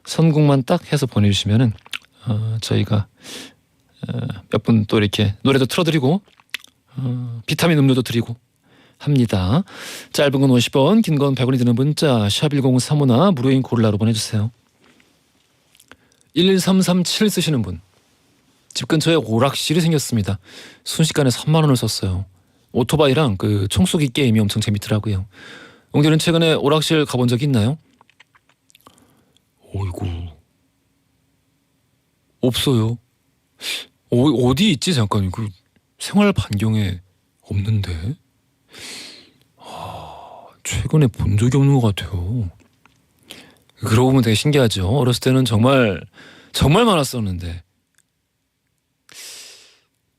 선곡만 딱 해서 보내주시면은 저희가 몇 분 또 이렇게 노래도 틀어드리고 비타민 음료도 드리고 합니다. 짧은 건 50원, 긴 건 100원이 드는 문자 샵 1035나 무료인 고릴라로 보내주세요. 1337 쓰시는 분. 집 근처에 오락실이 생겼습니다. 순식간에 3만 원을 썼어요. 오토바이랑 그 총쏘기 게임이 엄청 재밌더라고요. 옹디는 최근에 오락실 가본 적 있나요? 어이구 없어요. 어디 있지? 잠깐 그 생활 반경에 없는데. 최근에 본 적이 없는 것 같아요. 그러고 보면 되게 신기하죠. 어렸을 때는 정말 많았었는데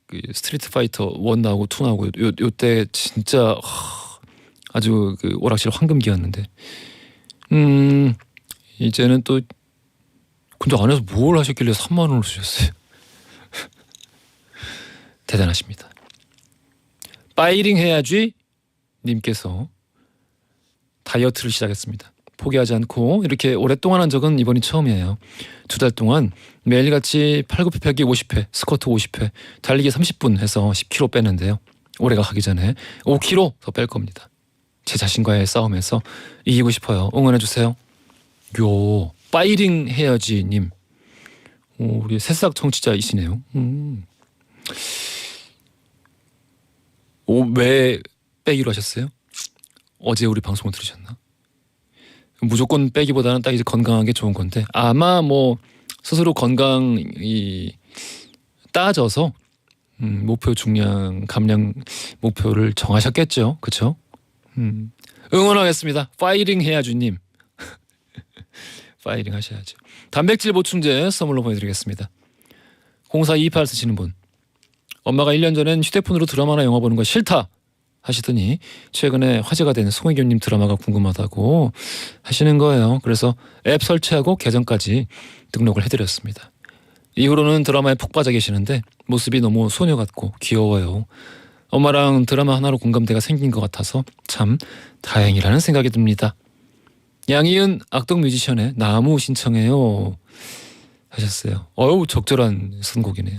그 스트리트 파이터 1 나오고 2 나오고 요때 진짜 아주 그 오락실 황금기였는데 이제는 또 근데 안에서 뭘 하셨길래 3만 원을 쓰셨어요. 대단하십니다. 파이팅 해야지 님께서 다이어트를 시작했습니다. 포기하지 않고 이렇게 오랫동안 한 적은 이번이 처음이에요. 2달 동안 매일같이 팔굽혀펴기 50회, 스쿼트 50회, 달리기 30분 해서 10kg 뺐는데요. 올해가 가기 전에 5kg 더 뺄 겁니다. 제 자신과의 싸움에서 이기고 싶어요. 응원해주세요. 요 파이팅 해야지 님. 우리 새싹 청취자이시네요. 왜 빼기로 하셨어요? 어제 우리 방송을 들으셨나? 무조건 빼기보다는 딱 이제 건강한 게 좋은 건데 아마 뭐 스스로 건강이 따져서 목표 중량 감량 목표를 정하셨겠죠, 그렇죠? 응원하겠습니다. 파이팅 해야주님. 파이팅 하셔야죠. 단백질 보충제 선물로 보내드리겠습니다. 0428 쓰시는 분. 엄마가 1년 전엔 휴대폰으로 드라마나 영화 보는 거 싫다 하시더니 최근에 화제가 된 송혜교님 드라마가 궁금하다고 하시는 거예요. 그래서 앱 설치하고 계정까지 등록을 해드렸습니다. 이후로는 드라마에 푹 빠져 계시는데 모습이 너무 소녀 같고 귀여워요. 엄마랑 드라마 하나로 공감대가 생긴 것 같아서 참 다행이라는 생각이 듭니다. 양희은 악동 뮤지션의 나무 신청해요 하셨어요. 어우 적절한 선곡이네요.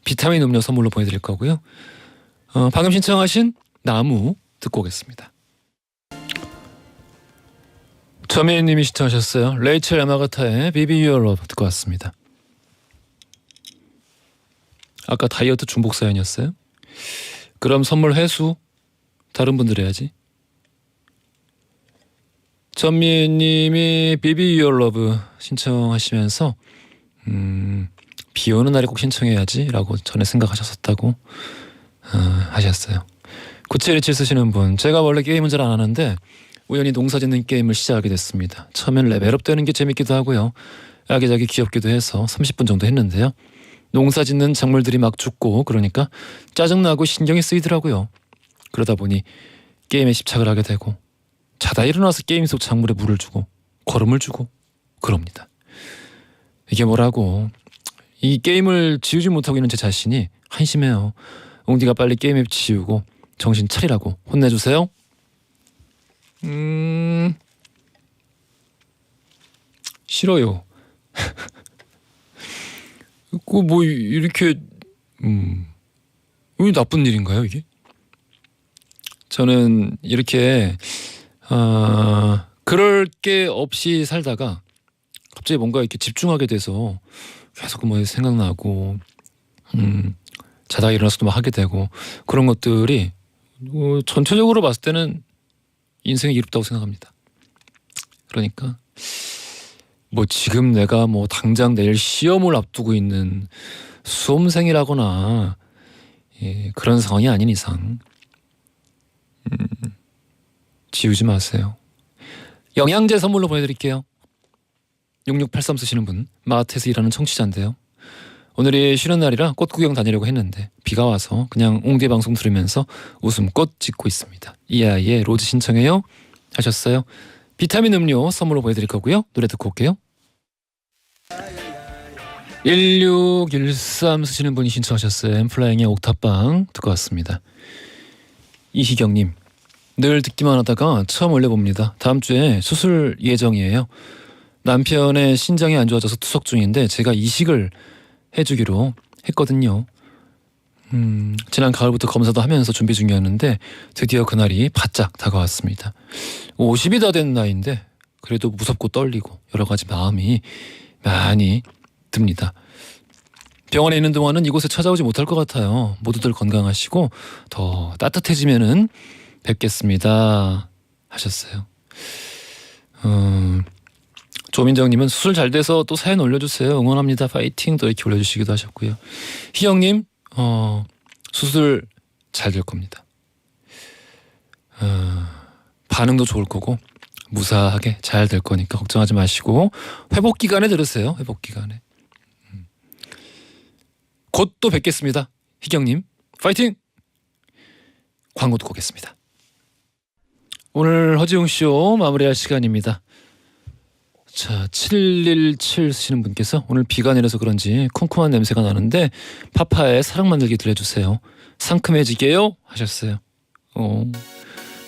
비타민 음료 선물로 보내드릴 거고요. 방금 신청하신 나무 듣고 오겠습니다. 저미애님이 신청하셨어요. 레이첼 야마가타의 Baby Your Love 듣고 왔습니다. 아까 다이어트 중복 사연이었어요? 그럼 선물 회수 다른 분들 해야지. 전미애님이 Baby Your Love 신청하시면서 비 오는 날에 꼭 신청해야지 라고 전에 생각하셨었다고 하셨어요. 9727 쓰시는 분, 제가 원래 게임은 잘 안 하는데 우연히 농사 짓는 게임을 시작하게 됐습니다. 처음엔 레벨업 되는 게 재밌기도 하고요. 아기자기 귀엽기도 해서 30분 정도 했는데요. 농사 짓는 작물들이 막 죽고 그러니까 짜증나고 신경이 쓰이더라고요. 그러다 보니 게임에 집착을 하게 되고 자다 일어나서 게임 속 작물에 물을 주고 거름을 주고 그럽니다. 이게 뭐라고, 이 게임을 지우지 못하고 있는 제 자신이 한심해요. 옹디가 빨리 게임 앱 지우고 정신 차리라고 혼내주세요. 싫어요. 그 뭐 이렇게 왜 나쁜 일인가요 이게? 저는 이렇게 그럴 게 없이 살다가 갑자기 뭔가 이렇게 집중하게 돼서 계속 뭐 생각나고 자다가 일어나서도 막 하게 되고 그런 것들이 전체적으로 봤을 때는 인생이 이롭다고 생각합니다. 그러니까 뭐 지금 내가 뭐 당장 내일 시험을 앞두고 있는 수험생이라거나 그런 상황이 아닌 이상 지우지 마세요. 영양제 선물로 보내드릴게요. 6683 쓰시는 분, 마트에서 일하는 청취자인데요. 오늘이 쉬는 날이라 꽃 구경 다니려고 했는데 비가 와서 그냥 옹디 방송 들으면서 웃음꽃 짓고 있습니다. 이 아이의 로즈 신청해요 하셨어요. 비타민 음료 선물로 보내드릴 거고요. 노래 듣고 올게요. 1613 쓰시는 분이 신청하셨어요. 엠플라잉의 옥탑방 듣고 왔습니다. 이희경님, 늘 듣기만 하다가 처음 올려봅니다. 다음 주에 수술 예정이에요. 남편의 신장이 안 좋아져서 투석 중인데 제가 이식을 해주기로 했거든요. 지난 가을부터 검사도 하면서 준비 중이었는데 드디어 그날이 바짝 다가왔습니다. 50이 다 된 나이인데 그래도 무섭고 떨리고 여러 가지 마음이 많이 듭니다. 병원에 있는 동안은 이곳에 찾아오지 못할 것 같아요. 모두들 건강하시고 더 따뜻해지면은 뵙겠습니다 하셨어요. 조민정님은 수술 잘 돼서 또 사연 올려주세요. 응원합니다. 파이팅. 또 이렇게 올려주시기도 하셨고요. 희영님 수술 잘 될 겁니다. 반응도 좋을 거고 무사하게 잘 될 거니까 걱정하지 마시고 회복 기간에 들으세요. 회복 기간에. 곧 또 뵙겠습니다. 희경님 파이팅. 광고 듣고 오겠습니다. 오늘 허지웅 쇼 마무리할 시간입니다. 자, 717 쓰시는 분께서 오늘 비가 내려서 그런지 쿰쿰한 냄새가 나는데 파파의 사랑 만들기 들려주세요. 상큼해지게요 하셨어요.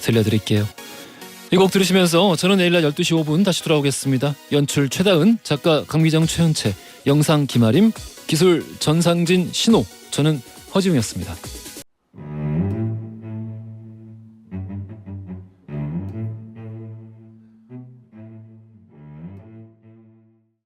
들려드릴게요. 이 곡 들으시면서 저는 내일 날 12시 5분 다시 돌아오겠습니다. 연출 최다은, 작가 강미정, 최현채, 영상 김아림, 기술 전상진, 신호, 저는 허지웅이었습니다.